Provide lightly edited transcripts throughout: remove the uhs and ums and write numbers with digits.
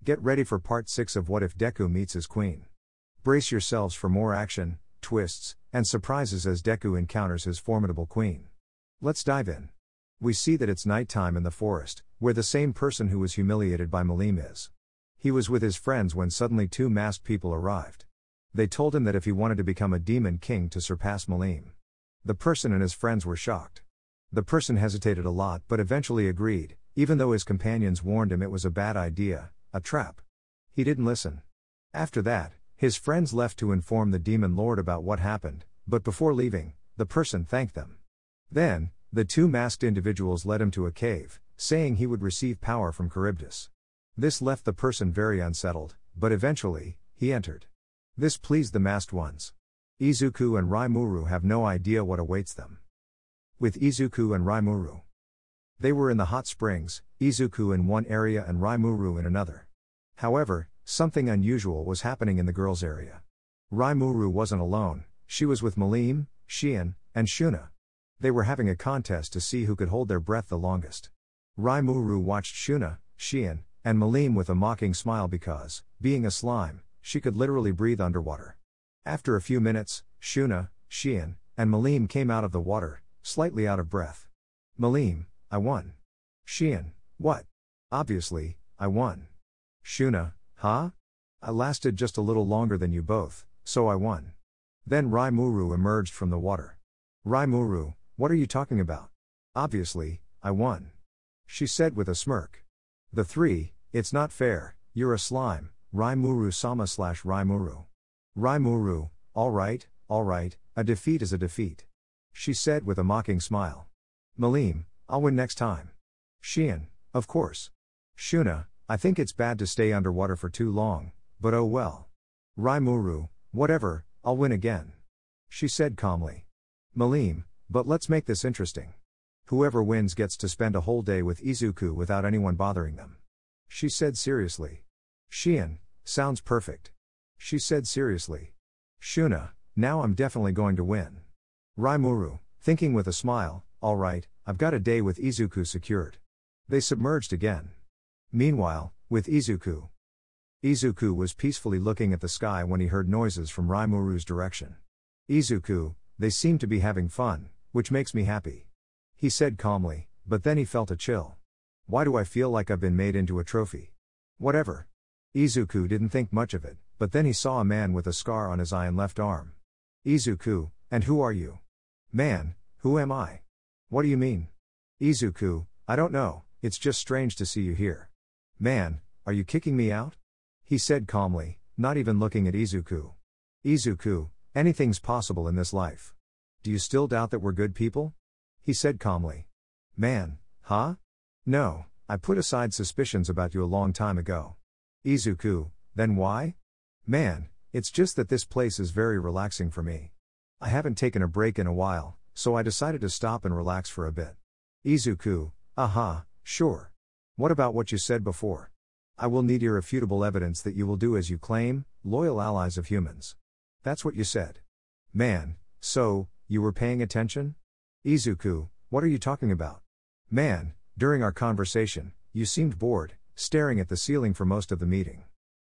Get ready for part 6 of What If Deku Meets His Queen. Brace yourselves for more action, twists, and surprises as Deku encounters his formidable queen. Let's dive in. We see that it's nighttime in the forest, where the same person who was humiliated by Malim is. He was with his friends when suddenly 2 masked people arrived. They told him that if he wanted to become a demon king to surpass Malim. The person and his friends were shocked. The person hesitated a lot but eventually agreed, even though his companions warned him it was a bad idea, a trap. He didn't listen. After that, his friends left to inform the demon lord about what happened, but before leaving, the person thanked them. Then, the 2 masked individuals led him to a cave, saying he would receive power from Charybdis. This left the person very unsettled, but eventually, he entered. This pleased the masked ones. Izuku and Rimuru have no idea what awaits them. With Izuku and Rimuru. They were in the hot springs, Izuku in one area and Rimuru in another. However, something unusual was happening in the girls' area. Rimuru wasn't alone, she was with Malim, Shion, and Shuna. They were having a contest to see who could hold their breath the longest. Rimuru watched Shuna, Shion, and Malim with a mocking smile because, being a slime, she could literally breathe underwater. After a few minutes, Shuna, Shion, and Malim came out of the water, slightly out of breath. Malim, I won. Shion, what? Obviously, I won. Shuna, huh? I lasted just a little longer than you both, so I won. Then Rimuru emerged from the water. Rimuru, what are you talking about? Obviously, I won. She said with a smirk. The 3, it's not fair, you're a slime, Rimuru-sama/Rimuru. Rimuru, alright, a defeat is a defeat. She said with a mocking smile. Malim, I'll win next time. Shion, of course. Shuna, I think it's bad to stay underwater for too long, but oh well. Rimuru, whatever, I'll win again. She said calmly. Malim, but let's make this interesting. Whoever wins gets to spend a whole day with Izuku without anyone bothering them. She said seriously. Shion, sounds perfect. She said seriously. Shuna, now I'm definitely going to win. Rimuru, thinking with a smile, alright, I've got a day with Izuku secured. They submerged again. Meanwhile, with Izuku. Izuku was peacefully looking at the sky when he heard noises from Rimuru's direction. Izuku, they seem to be having fun, which makes me happy. He said calmly, but then he felt a chill. Why do I feel like I've been made into a trophy? Whatever. Izuku didn't think much of it, but then he saw a man with a scar on his eye and left arm. Izuku, and who are you? Man, who am I? What do you mean? Izuku, I don't know, it's just strange to see you here. Man, are you kicking me out? He said calmly, not even looking at Izuku. Izuku, anything's possible in this life. Do you still doubt that we're good people? He said calmly. Man, huh? No, I put aside suspicions about you a long time ago. Izuku, then why? Man, it's just that this place is very relaxing for me. I haven't taken a break in a while, so I decided to stop and relax for a bit. Izuku, sure. What about what you said before? I will need irrefutable evidence that you will do as you claim, loyal allies of humans. That's what you said. Man, so, you were paying attention? Izuku, what are you talking about? Man, during our conversation, you seemed bored, staring at the ceiling for most of the meeting.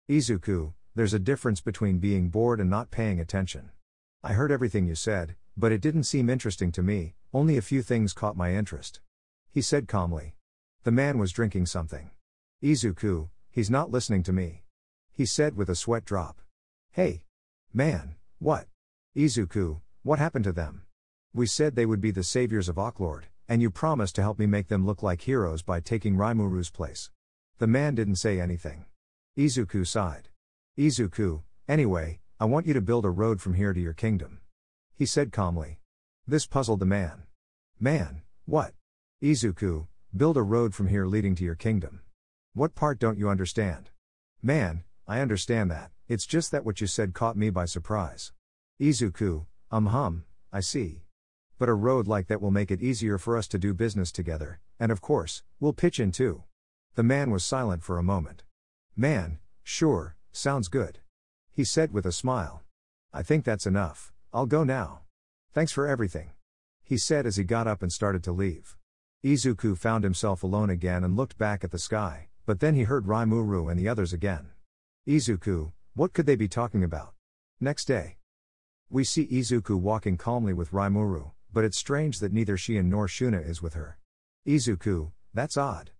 Izuku, there's a difference between being bored and not paying attention. I heard everything you said, but it didn't seem interesting to me, only a few things caught my interest. He said calmly. The man was drinking something. Izuku, he's not listening to me. He said with a sweat drop. Hey! Man, what? Izuku, what happened to them? We said they would be the saviors of Auklord, and you promised to help me make them look like heroes by taking Rimuru's place. The man didn't say anything. Izuku sighed. Izuku, anyway, I want you to build a road from here to your kingdom. He said calmly. This puzzled the man. Man, what? Izuku, build a road from here leading to your kingdom. What part don't you understand? Man, I understand that, it's just that what you said caught me by surprise. Izuku, I see. But a road like that will make it easier for us to do business together, and of course, we'll pitch in too. The man was silent for a moment. Man, sure, sounds good. He said with a smile. I think that's enough, I'll go now. Thanks for everything. He said as he got up and started to leave. Izuku found himself alone again and looked back at the sky, but then he heard Rimuru and the others again. Izuku, what could they be talking about? Next day. We see Izuku walking calmly with Rimuru, but it's strange that neither Shion nor Shuna is with her. Izuku, that's odd.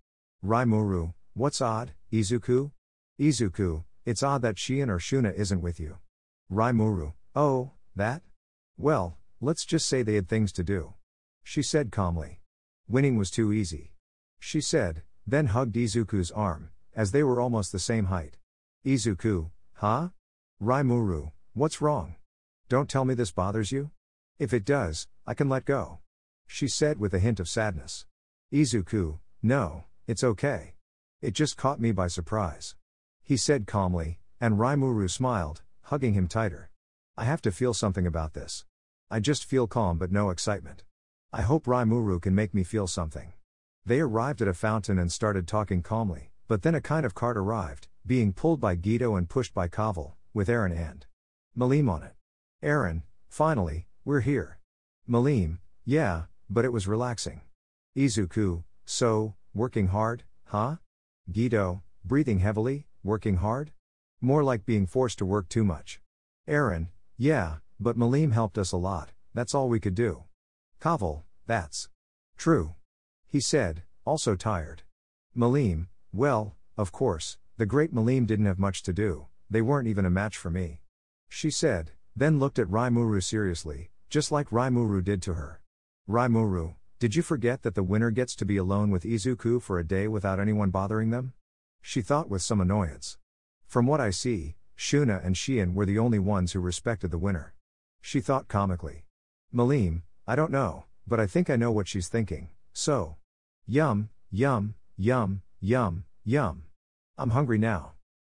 Rimuru, what's odd, Izuku? Izuku, it's odd that Shion or Shuna isn't with you. Rimuru, oh, that? Well, let's just say they had things to do. She said calmly. Winning was too easy. She said, then hugged Izuku's arm, as they were almost the same height. Izuku, huh? Rimuru, what's wrong? Don't tell me this bothers you? If it does, I can let go. She said with a hint of sadness. Izuku, no, it's okay. It just caught me by surprise. He said calmly, and Rimuru smiled, hugging him tighter. I have to feel something about this. I just feel calm but no excitement. I hope Rimuru can make me feel something. They arrived at a fountain and started talking calmly, but then a kind of cart arrived, being pulled by Guido and pushed by Kaval, with Eren and Malim on it. Eren, finally, we're here. Malim, yeah, but it was relaxing. Izuku, so, working hard, huh? Guido, breathing heavily, working hard? More like being forced to work too much. Eren, yeah, but Malim helped us a lot, that's all we could do. Kaval, that's true. He said, also tired. Malim, well, of course, the great Malim didn't have much to do, they weren't even a match for me. She said, then looked at Rimuru seriously, just like Rimuru did to her. Rimuru, did you forget that the winner gets to be alone with Izuku for a day without anyone bothering them? She thought with some annoyance. From what I see, Shuna and Shion were the only ones who respected the winner. She thought comically. Malim, I don't know, but I think I know what she's thinking, so. Yum, yum, yum, yum, yum. I'm hungry now.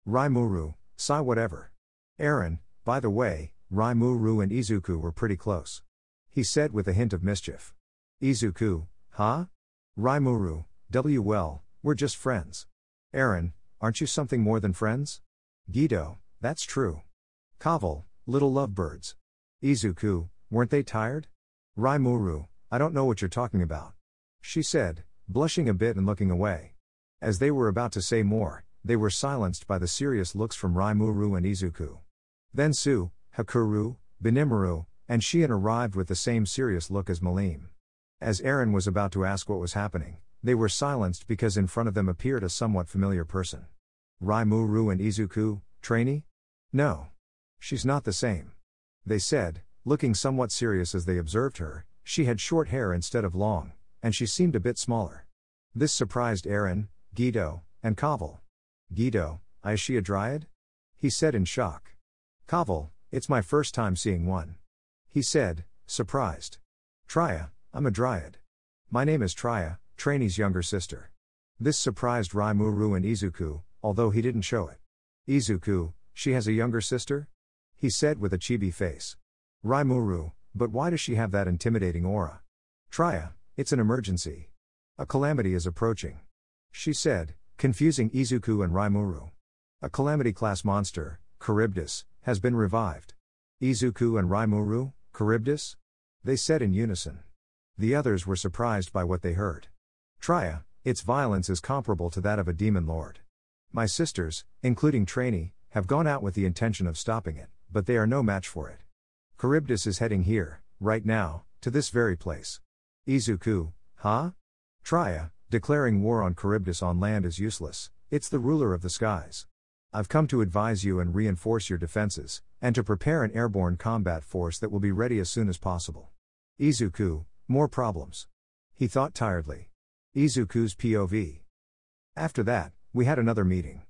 Rimuru, sigh whatever. Eren, by the way, Rimuru and Izuku were pretty close. He said with a hint of mischief. Izuku, huh? Rimuru, well, we're just friends. Eren, aren't you something more than friends? Guido, that's true. Kaval, little lovebirds. Izuku, weren't they tired? Rimuru, I don't know what you're talking about. She said, blushing a bit and looking away. As they were about to say more, they were silenced by the serious looks from Rimuru and Izuku. Then Su, Hakuru, Benimaru, and Shion arrived with the same serious look as Malim. As Eren was about to ask what was happening, they were silenced because in front of them appeared a somewhat familiar person. Rimuru and Izuku, trainee? No. She's not the same. They said, looking somewhat serious as they observed her. She had short hair instead of long, and she seemed a bit smaller. This surprised Eren, Guido, and Kaval. Guido, is she a dryad? He said in shock. Kaval, it's my first time seeing one. He said, surprised. Trya, I'm a dryad. My name is Trya, trainee's younger sister. This surprised Rimuru and Izuku, although he didn't show it. Izuku, she has a younger sister? He said with a chibi face. Rimuru, but why does she have that intimidating aura? Trya, it's an emergency. A calamity is approaching. She said, confusing Izuku and Rimuru. A calamity-class monster, Charybdis, has been revived. Izuku and Rimuru, Charybdis? They said in unison. The others were surprised by what they heard. Trya, its violence is comparable to that of a demon lord. My sisters, including trainee, have gone out with the intention of stopping it, but they are no match for it. Charybdis is heading here, right now, to this very place. Izuku, huh? Trya, declaring war on Charybdis on land is useless, it's the ruler of the skies. I've come to advise you and reinforce your defenses, and to prepare an airborne combat force that will be ready as soon as possible. Izuku, more problems. He thought tiredly. Izuku's POV. After that, we had another meeting.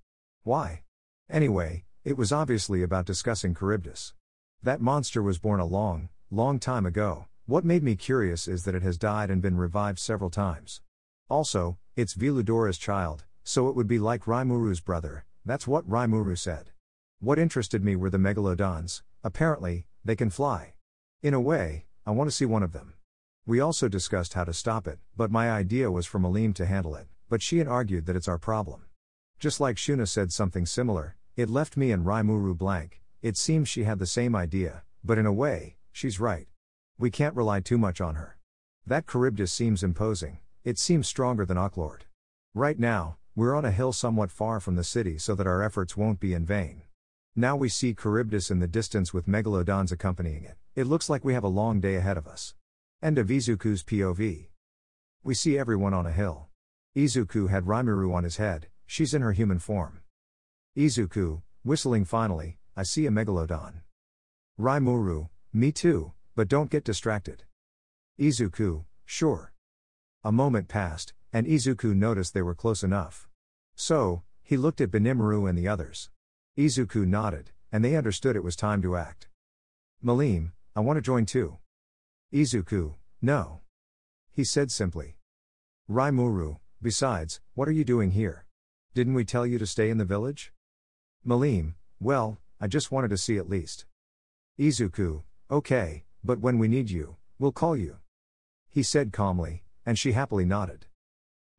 Why? Anyway, it was obviously about discussing Charybdis. That monster was born a long, long time ago. What made me curious is that it has died and been revived several times. Also, it's Veludora's child, so it would be like Rimuru's brother, that's what Rimuru said. What interested me were the megalodons, apparently, they can fly. In a way, I want to see one of them. We also discussed how to stop it, but my idea was for Malim to handle it, but she had argued that it's our problem. Just like Shuna said something similar, it left me and Rimuru blank. It seems she had the same idea, but in a way, she's right. We can't rely too much on her. That Charybdis seems imposing, it seems stronger than Auklord. Right now, We're on a hill somewhat far from the city so that our efforts won't be in vain. Now we see Charybdis in the distance with megalodons accompanying it. It looks like we have a long day ahead of us. End of Izuku's POV. We see everyone on a hill. Izuku had Rimuru on his head, she's in her human form. Izuku, whistling finally, I see a megalodon. Rimuru, me too, but don't get distracted. Izuku, sure. A moment passed, and Izuku noticed they were close enough. So, he looked at Benimaru and the others. Izuku nodded, and they understood it was time to act. Malim, I want to join too. Izuku, no. He said simply. Rimuru, besides, what are you doing here? Didn't we tell you to stay in the village? Malim, well, I just wanted to see at least. Izuku, okay, but when we need you, we'll call you. He said calmly, and she happily nodded.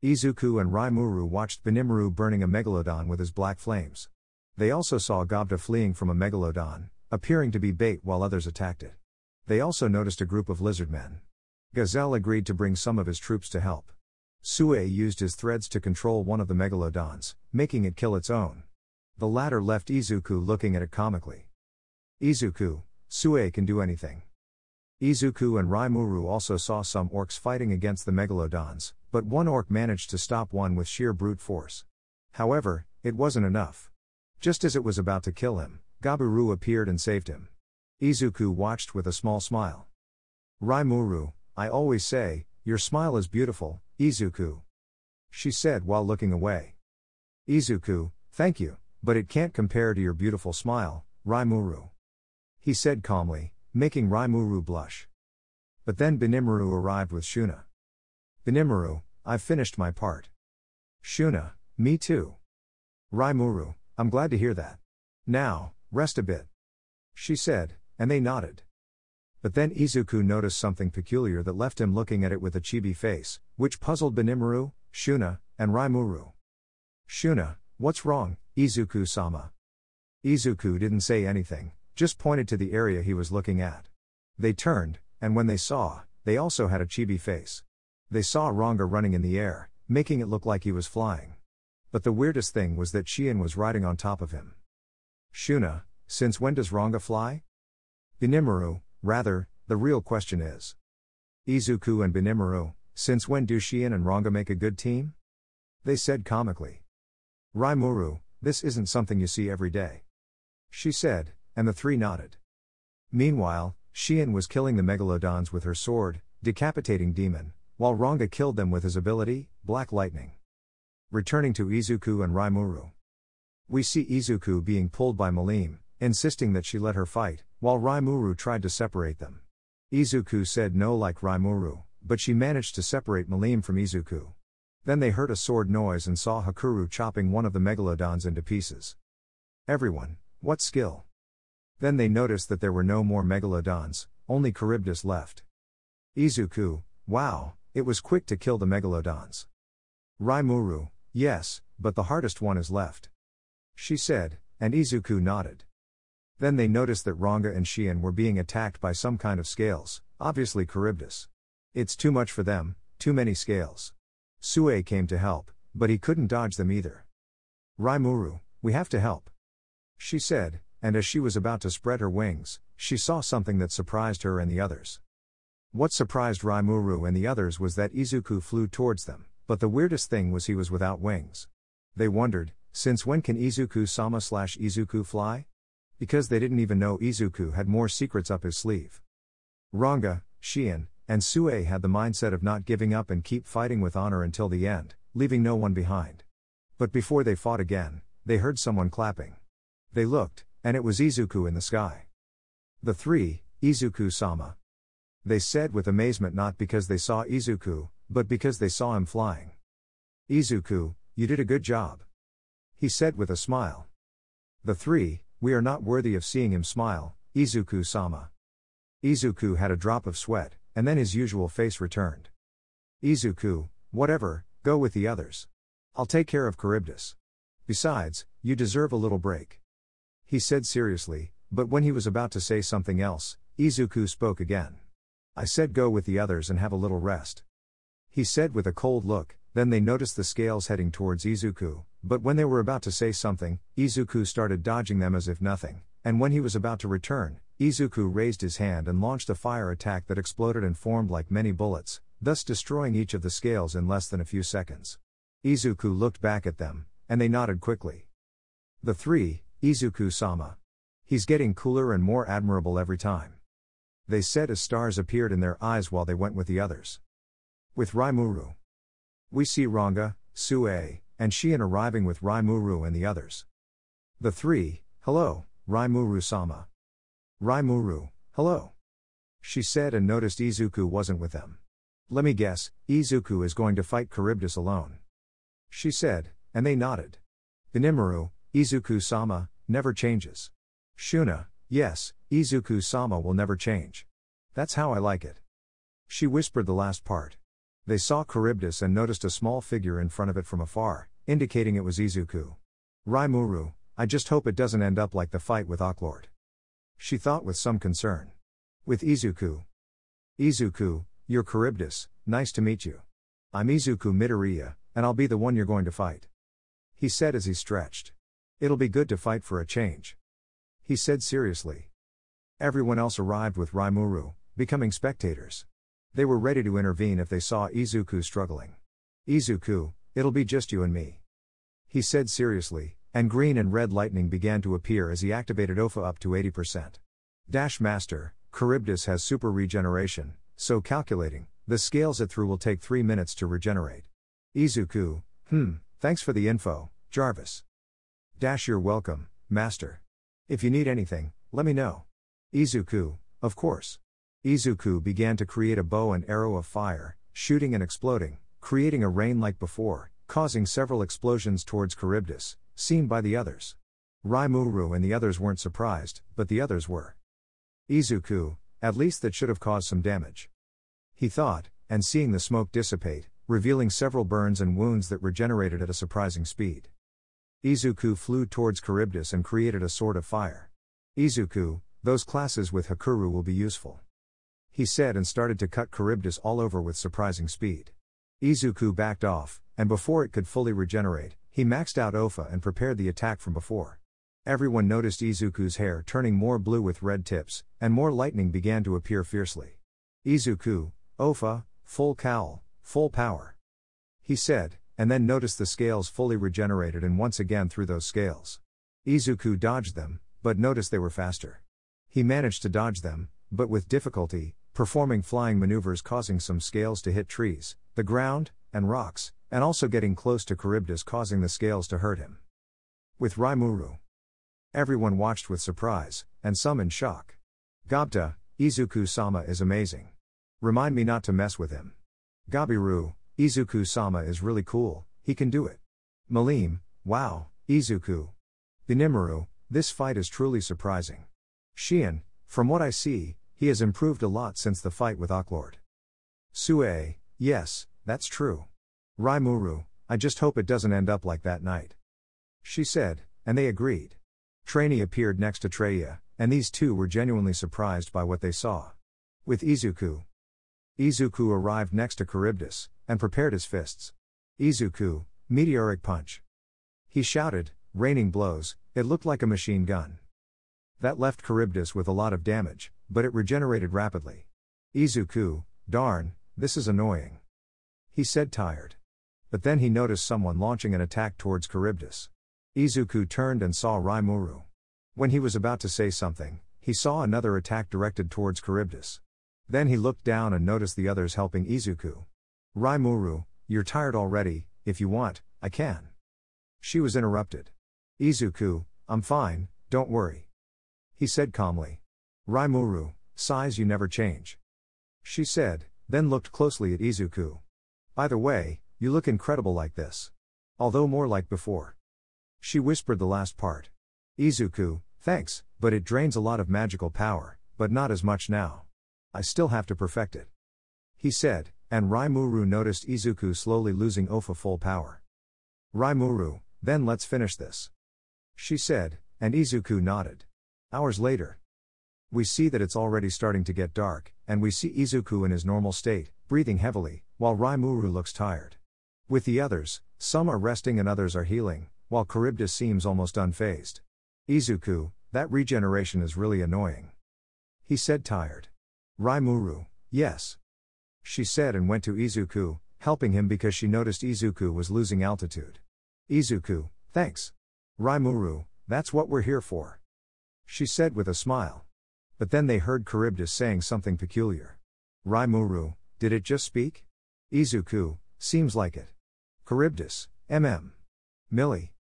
Izuku and Rimuru watched Benimaru burning a megalodon with his black flames. They also saw Gobta fleeing from a megalodon, appearing to be bait while others attacked it. They also noticed a group of lizard men. Gazelle agreed to bring some of his troops to help. Sue used his threads to control one of the megalodons, making it kill its own. The latter left Izuku looking at it comically. Izuku, Sue can do anything. Izuku and Rimuru also saw some orcs fighting against the megalodons, but one orc managed to stop one with sheer brute force. However, it wasn't enough. Just as it was about to kill him, Gaburu appeared and saved him. Izuku watched with a small smile. Rimuru, I always say, your smile is beautiful, Izuku. She said while looking away. Izuku, thank you, but it can't compare to your beautiful smile, Rimuru. He said calmly, making Rimuru blush. But then Benimaru arrived with Shuna. Benimaru, I've finished my part. Shuna, me too. Rimuru, I'm glad to hear that. Now, rest a bit. She said, and they nodded. But then Izuku noticed something peculiar that left him looking at it with a chibi face, which puzzled Benimaru, Shuna, and Rimuru. Shuna, what's wrong, Izuku-sama? Izuku didn't say anything, just pointed to the area he was looking at. They turned, and when they also had a chibi face. They saw Ranga running in the air, making it look like he was flying. But the weirdest thing was that Shion was riding on top of him. Shuna, since when does Ranga fly? Benimaru, rather, the real question is. Izuku and Benimaru, since when do Shion and Ranga make a good team? They said comically. Rimuru, this isn't something you see every day. She said, and the three nodded. Meanwhile, Shion was killing the megalodons with her sword, decapitating demon, while Ranga killed them with his ability, Black Lightning. Returning to Izuku and Rimuru. We see Izuku being pulled by Malim, insisting that she let her fight, while Rimuru tried to separate them. Izuku said no like Rimuru, but she managed to separate Malim from Izuku. Then they heard a sword noise and saw Hakuru chopping one of the megalodons into pieces. Everyone, what skill? Then they noticed that there were no more megalodons, only Charybdis left. Izuku, wow, it was quick to kill the megalodons. Rimuru, yes, but the hardest one is left. She said, and Izuku nodded. Then they noticed that Ranga and Shion were being attacked by some kind of scales, obviously Charybdis. It's too much for them, too many scales. Sue came to help, but he couldn't dodge them either. Rimuru, we have to help. She said, and as she was about to spread her wings, she saw something that surprised her and the others. What surprised Rimuru and the others was that Izuku flew towards them, but the weirdest thing was he was without wings. They wondered, since when can Izuku-sama/Izuku fly? Because they didn't even know Izuku had more secrets up his sleeve. Ranga, Shion, and Sue had the mindset of not giving up and keep fighting with honor until the end, leaving no one behind. But before they fought again, they heard someone clapping. They looked, and it was Izuku in the sky. The three, Izuku-sama. They said with amazement not because they saw Izuku, but because they saw him flying. Izuku, you did a good job. He said with a smile. The three, we are not worthy of seeing him smile, Izuku-sama. Izuku had a drop of sweat, and then his usual face returned. Izuku, whatever, go with the others. I'll take care of Charybdis. Besides, you deserve a little break. He said seriously, but when he was about to say something else, Izuku spoke again. I said go with the others and have a little rest. He said with a cold look, Then they noticed the scales heading towards Izuku, but when they were about to say something, Izuku started dodging them as if nothing, and when he was about to return, Izuku raised his hand and launched a fire attack that exploded and formed like many bullets, thus destroying each of the scales in less than a few seconds. Izuku looked back at them, and they nodded quickly. The three, Izuku-sama. He's getting cooler and more admirable every time. They said as stars appeared in their eyes while they went with the others. With Rimuru. We see Ranga, Sue, and Shion arriving with Rimuru and the others. The three, hello, Rimuru-sama. Rimuru, hello. She said and noticed Izuku wasn't with them. Let me guess, Izuku is going to fight Charybdis alone. She said, and they nodded. Rimuru, Izuku-sama, never changes. Shuna, yes, Izuku-sama will never change. That's how I like it. She whispered the last part. They saw Charybdis and noticed a small figure in front of it from afar, indicating it was Izuku. Rimuru, I just hope it doesn't end up like the fight with Oklord. She thought with some concern. With Izuku. Izuku, you're Charybdis, nice to meet you. I'm Izuku Midoriya, and I'll be the one you're going to fight. He said as he stretched. It'll be good to fight for a change. He said seriously. Everyone else arrived with Rimuru, becoming spectators. They were ready to intervene if they saw Izuku struggling. Izuku, it'll be just you and me. He said seriously, and green and red lightning began to appear as he activated Ofa up to 80%. Dash Master, Charybdis has super regeneration, so calculating, the scales it through will take 3 minutes to regenerate. Izuku, thanks for the info, Jarvis. Dash you're welcome, Master. If you need anything, let me know. Izuku, of course. Izuku began to create a bow and arrow of fire, shooting and exploding, creating a rain like before, causing several explosions towards Charybdis, seen by the others. Rimuru and the others weren't surprised, but the others were. Izuku, at least that should have caused some damage. He thought, and seeing the smoke dissipate, revealing several burns and wounds that regenerated at a surprising speed. Izuku flew towards Charybdis and created a sword of fire. Izuku, those classes with Hakuru will be useful. He said and started to cut Charybdis all over with surprising speed. Izuku backed off, and before it could fully regenerate, he maxed out Ofa and prepared the attack from before. Everyone noticed Izuku's hair turning more blue with red tips, and more lightning began to appear fiercely. Izuku, Ofa, full cowl, full power. He said, and then noticed the scales fully regenerated and once again threw those scales. Izuku dodged them, but noticed they were faster. He managed to dodge them, but with difficulty, performing flying maneuvers causing some scales to hit trees, the ground, and rocks, and also getting close to Charybdis causing the scales to hurt him. With Rimuru. Everyone watched with surprise, and some in shock. Gobta, Izuku-sama is amazing. Remind me not to mess with him. Gabiru, Izuku-sama is really cool, he can do it. Malim, wow, Izuku. Rimuru, this fight is truly surprising. Shion, from what I see, he has improved a lot since the fight with Oklord. Sue, yes, that's true. Rimuru, I just hope it doesn't end up like that night. She said, and they agreed. Trainee appeared next to Traya, and these two were genuinely surprised by what they saw. With Izuku. Izuku arrived next to Charybdis, and prepared his fists. Izuku, meteoric punch. He shouted, raining blows, it looked like a machine gun. That left Charybdis with a lot of damage, but it regenerated rapidly. Izuku, darn, this is annoying. He said tired. But then he noticed someone launching an attack towards Charybdis. Izuku turned and saw Rimuru. When he was about to say something, he saw another attack directed towards Charybdis. Then he looked down and noticed the others helping Izuku. Rimuru, you're tired already, if you want, I can. She was interrupted. Izuku, I'm fine, don't worry. He said calmly. Rimuru, size you never change. She said, then looked closely at Izuku. By the way, you look incredible like this. Although more like before. She whispered the last part. Izuku, thanks, but it drains a lot of magical power, but not as much now. I still have to perfect it. He said, and Rimuru noticed Izuku slowly losing Ofa full power. Rimuru, then let's finish this. She said, and Izuku nodded. Hours later. We see that it's already starting to get dark, and we see Izuku in his normal state, breathing heavily, while Rimuru looks tired. With the others, some are resting and others are healing, while Charybdis seems almost unfazed. Izuku, that regeneration is really annoying. He said tired. Rimuru, yes. She said and went to Izuku, helping him because she noticed Izuku was losing altitude. Izuku, thanks. Rimuru, that's what we're here for. She said with a smile. But then they heard Charybdis saying something peculiar. Rimuru, did it just speak? Izuku, seems like it. Charybdis, Millie.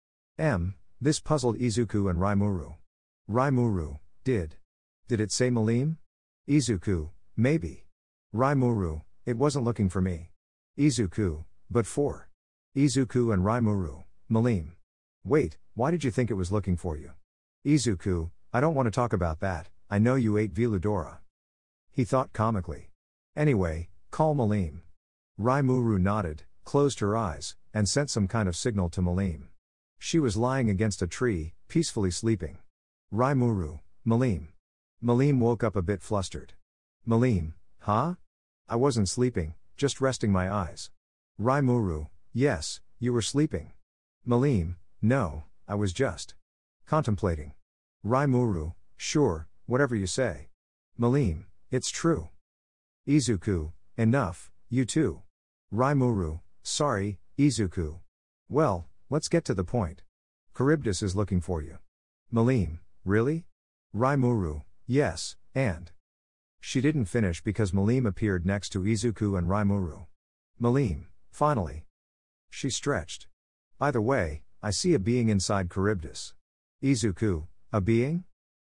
This puzzled Izuku and Rimuru. Rimuru, did it say Malim? Izuku, maybe. Rimuru, it wasn't looking for me. Izuku, but for Izuku and Rimuru, Malim. Wait, why did you think it was looking for you? Izuku, I don't want to talk about that, I know you ate Veludora. He thought comically. Anyway, call Malim. Rimuru nodded, closed her eyes, and sent some kind of signal to Malim. She was lying against a tree, peacefully sleeping. Rimuru, Malim. Malim woke up a bit flustered. Malim, huh? I wasn't sleeping, just resting my eyes. Rimuru, yes, you were sleeping. Malim, no, I was just contemplating. Rimuru, sure, whatever you say. Malim, it's true. Izuku, enough, you too. Rimuru, sorry, Izuku. Well, let's get to the point. Charybdis is looking for you. Malim, really? Rimuru, yes, and. She didn't finish because Malim appeared next to Izuku and Rimuru. Malim, finally. She stretched. By the way, I see a being inside Charybdis. Izuku, a being?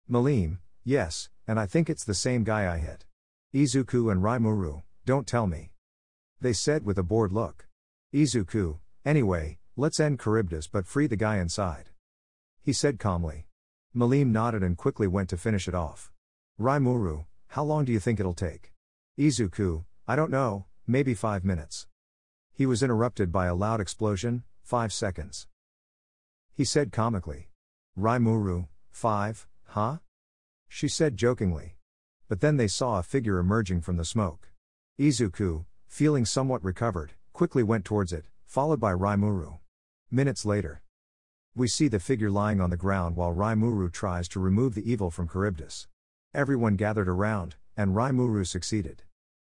Malim, yes, and I think it's the same guy I hit. Izuku and Rimuru, don't tell me. They said with a bored look. Izuku, anyway, let's end Charybdis but free the guy inside. He said calmly. Malim nodded and quickly went to finish it off. Rimuru, how long do you think it'll take? Izuku, I don't know, maybe 5 minutes. He was interrupted by a loud explosion, 5 seconds. He said comically. Rimuru, 5, huh? She said jokingly. But then they saw a figure emerging from the smoke. Izuku, feeling somewhat recovered, quickly went towards it, followed by Rimuru. Minutes later. We see the figure lying on the ground while Rimuru tries to remove the evil from Charybdis. Everyone gathered around, and Rimuru succeeded.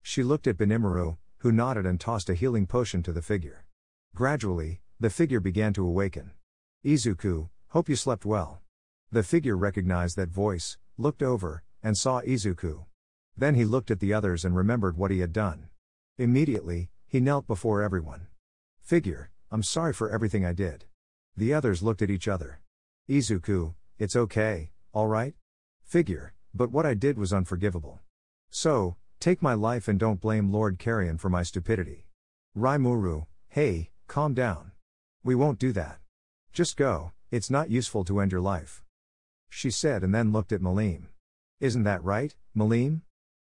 She looked at Benimaru, who nodded and tossed a healing potion to the figure. Gradually, the figure began to awaken. Izuku, hope you slept well. The figure recognized that voice, looked over, and saw Izuku. Then he looked at the others and remembered what he had done. Immediately, he knelt before everyone. Figure, I'm sorry for everything I did. The others looked at each other. Izuku, it's okay, alright? Figure, but what I did was unforgivable. So, take my life and don't blame Lord Carrion for my stupidity. Rimuru, hey, calm down. We won't do that. Just go, it's not useful to end your life. She said and then looked at Malim. Isn't that right, Malim?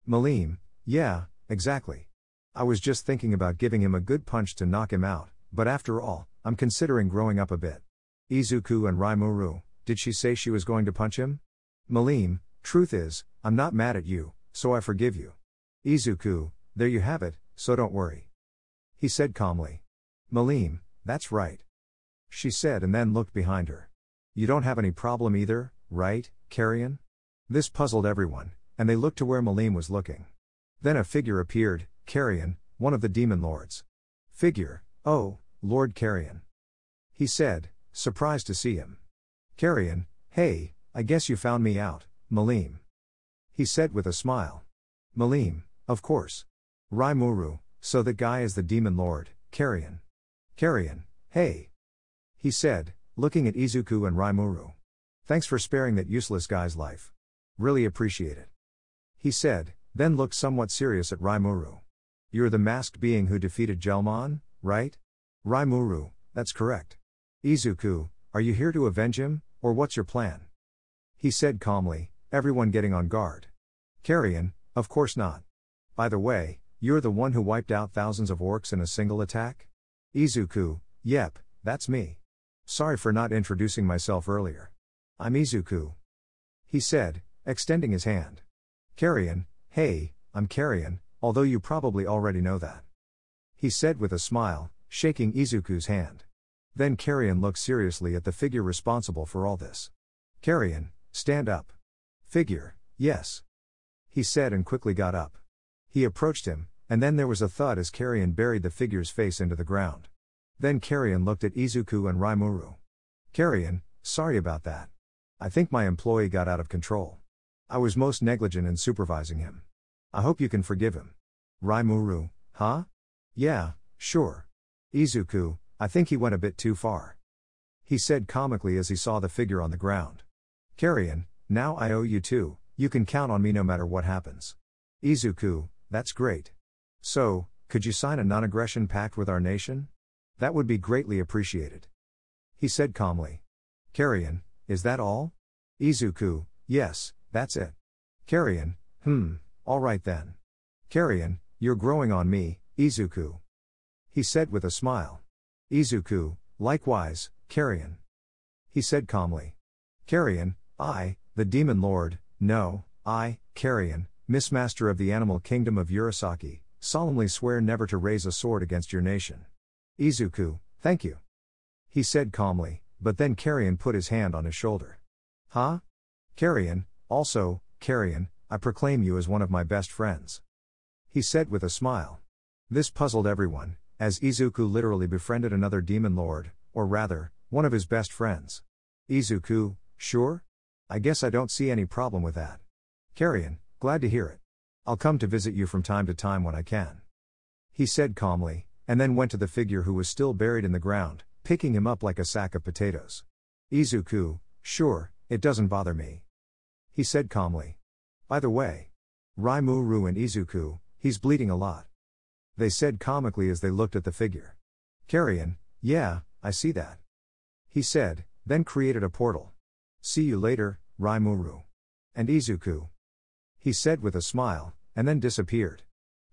Malim, yeah, exactly. I was just thinking about giving him a good punch to knock him out, but after all, I'm considering growing up a bit. Izuku and Rimuru, did she say she was going to punch him? Malim, truth is, I'm not mad at you, so I forgive you. Izuku, there you have it, so don't worry. He said calmly. Malim, that's right. She said and then looked behind her. You don't have any problem either, right, Carrion? This puzzled everyone, and they looked to where Malim was looking. Then a figure appeared, Carrion, one of the demon lords. Figure, oh, Lord Carrion. He said, surprised to see him. Carrion, hey, I guess you found me out, Malim. He said with a smile. Malim, of course. Rimuru, so that guy is the demon lord, Carrion. Carrion, hey. He said, looking at Izuku and Rimuru. Thanks for sparing that useless guy's life. Really appreciate it. He said, then looked somewhat serious at Rimuru. You're the masked being who defeated Gelmon, right? Rimuru, that's correct. Izuku, are you here to avenge him, or what's your plan? He said calmly, everyone getting on guard. Carrion, of course not. By the way, you're the one who wiped out thousands of orcs in a single attack? Izuku, yep, that's me. Sorry for not introducing myself earlier. I'm Izuku. He said, extending his hand. Carrion, hey, I'm Carrion, although you probably already know that. He said with a smile, shaking Izuku's hand. Then Carrion looked seriously at the figure responsible for all this. Carrion, stand up. Figure, yes. He said and quickly got up. He approached him, and then there was a thud as Carrion buried the figure's face into the ground. Then Carrion looked at Izuku and Rimuru. Carrion, sorry about that. I think my employee got out of control. I was most negligent in supervising him. I hope you can forgive him. Rimuru, huh? Yeah, sure. Izuku, I think he went a bit too far. He said comically as he saw the figure on the ground. Carrion, now I owe you too, you can count on me no matter what happens. Izuku, that's great. So, could you sign a non-aggression pact with our nation? That would be greatly appreciated. He said calmly. Carrion, is that all? Izuku, yes, that's it. Carrion, alright then. Carrion, you're growing on me, Izuku. He said with a smile. Izuku, likewise, Carrion. He said calmly. Carrion, I, the Demon Lord, no, I, Carrion, Mistmaster of the Animal Kingdom of Urasaki, solemnly swear never to raise a sword against your nation. Izuku, thank you. He said calmly, but then Carrion put his hand on his shoulder. Huh? Carrion, also, Carrion, I proclaim you as one of my best friends. He said with a smile. This puzzled everyone, as Izuku literally befriended another demon lord, or rather, one of his best friends. Izuku, sure? I guess I don't see any problem with that. Carrion, glad to hear it. I'll come to visit you from time to time when I can. He said calmly, and then went to the figure who was still buried in the ground, picking him up like a sack of potatoes. Izuku, sure, it doesn't bother me. He said calmly. By the way, Rimuru and Izuku, he's bleeding a lot. They said comically as they looked at the figure. Carrion, yeah, I see that. He said, then created a portal. See you later, Rimuru. And Izuku. He said with a smile, and then disappeared.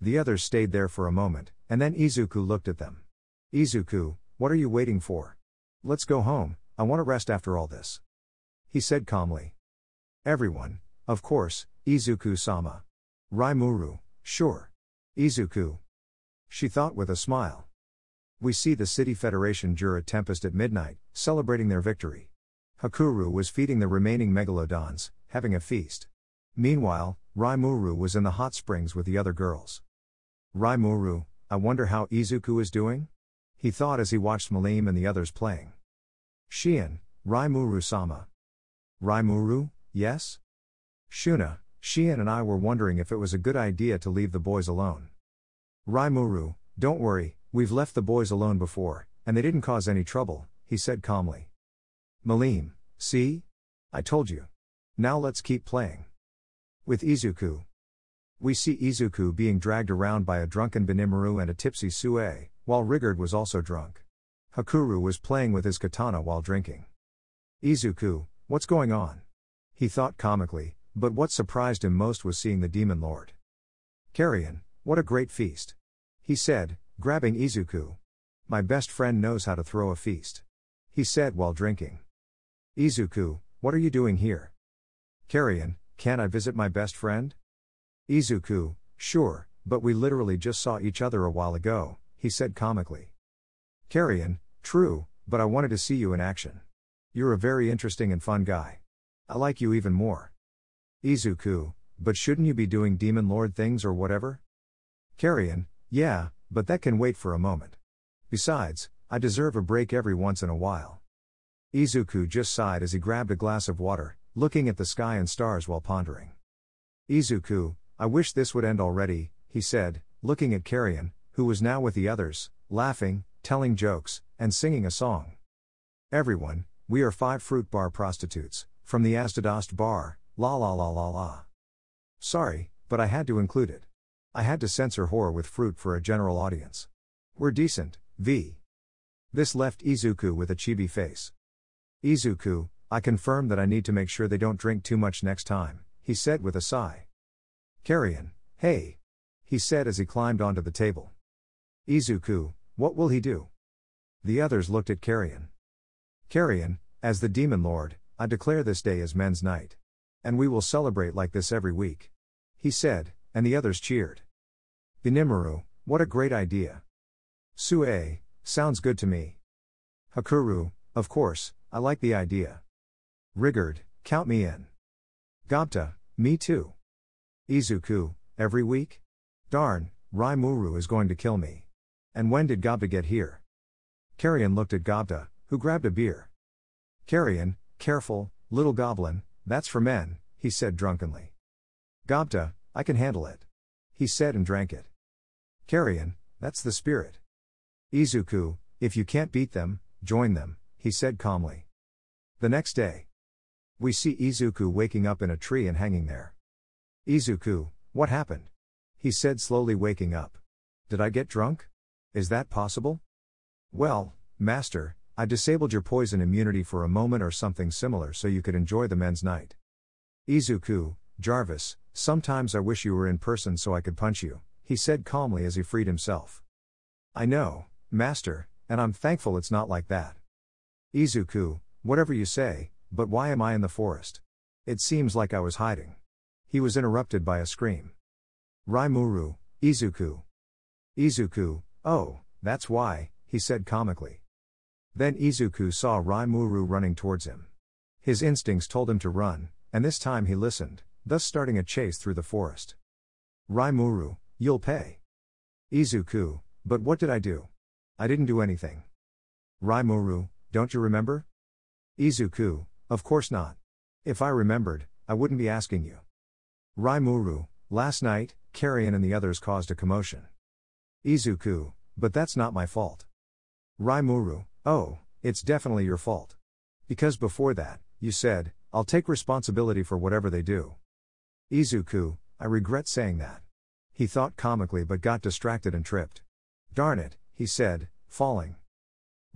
The others stayed there for a moment, and then Izuku looked at them. Izuku, what are you waiting for? Let's go home, I want to rest after all this. He said calmly. Everyone, of course, Izuku-sama. Rimuru, sure. Izuku. She thought with a smile. We see the City Federation Jura Tempest at midnight, celebrating their victory. Hakuru was feeding the remaining megalodons, having a feast. Meanwhile, Rimuru was in the hot springs with the other girls. Rimuru, I wonder how Izuku is doing? He thought as he watched Malim and the others playing. Shien, Rimuru-sama. Rimuru, yes? Shuna, Shien and I were wondering if it was a good idea to leave the boys alone. Rimuru, don't worry, we've left the boys alone before, and they didn't cause any trouble, he said calmly. Malim, see? I told you. Now let's keep playing. With Izuku. We see Izuku being dragged around by a drunken Benimaru and a tipsy Sue, while Rigard was also drunk. Hakuru was playing with his katana while drinking. Izuku, what's going on? He thought comically, but what surprised him most was seeing the Demon Lord. Carrion, what a great feast. He said, grabbing Izuku. My best friend knows how to throw a feast. He said while drinking. Izuku, what are you doing here? Carrion, can't I visit my best friend? Izuku, sure, but we literally just saw each other a while ago, he said comically. Carrion, true, but I wanted to see you in action. You're a very interesting and fun guy. I like you even more. Izuku, but shouldn't you be doing Demon Lord things or whatever? Carrion, yeah, but that can wait for a moment. Besides, I deserve a break every once in a while. Izuku just sighed as he grabbed a glass of water, looking at the sky and stars while pondering. Izuku, I wish this would end already, he said, looking at Carrion, who was now with the others, laughing, telling jokes, and singing a song. Everyone, we are 5 fruit bar prostitutes, from the Asdadost bar, la la la la la. Sorry, but I had to include it. I had to censor horror with fruit for a general audience. We're decent, v. This left Izuku with a chibi face. Izuku, I confirm that I need to make sure they don't drink too much next time, he said with a sigh. Carrion, hey. He said as he climbed onto the table. Izuku, what will he do? The others looked at Carrion. Carrion, as the Demon Lord, I declare this day as Men's Night. And we will celebrate like this every week. He said, and the others cheered. Benimaru, what a great idea. Sue, sounds good to me. Hakuru, of course, I like the idea. Rigurd, count me in. Gobta, me too. Izuku, every week? Darn, Rimuru is going to kill me. And when did Gobta get here? Carrion looked at Gobta, who grabbed a beer. Carrion, careful, little goblin, that's for men, he said drunkenly. Gobta, I can handle it. He said and drank it. Carrion, that's the spirit. Izuku, if you can't beat them, join them, he said calmly. The next day. We see Izuku waking up in a tree and hanging there. Izuku, what happened? He said slowly waking up. Did I get drunk? Is that possible? Well, master, I disabled your poison immunity for a moment or something similar so you could enjoy the men's night. Izuku, Jarvis, sometimes I wish you were in person so I could punch you, he said calmly as he freed himself. I know, master, and I'm thankful it's not like that. Izuku, whatever you say, but why am I in the forest? It seems like I was hiding. He was interrupted by a scream. Rimuru, Izuku. Izuku, oh, that's why, he said comically. Then Izuku saw Rimuru running towards him. His instincts told him to run, and this time he listened, thus starting a chase through the forest. Rimuru, you'll pay. Izuku, but what did I do? I didn't do anything. Rimuru, don't you remember? Izuku, of course not. If I remembered, I wouldn't be asking you. Rimuru, last night, Carrion and the others caused a commotion. Izuku, but that's not my fault. Rimuru, oh, it's definitely your fault. Because before that, you said, I'll take responsibility for whatever they do. Izuku, I regret saying that. He thought comically but got distracted and tripped. Darn it, he said, falling.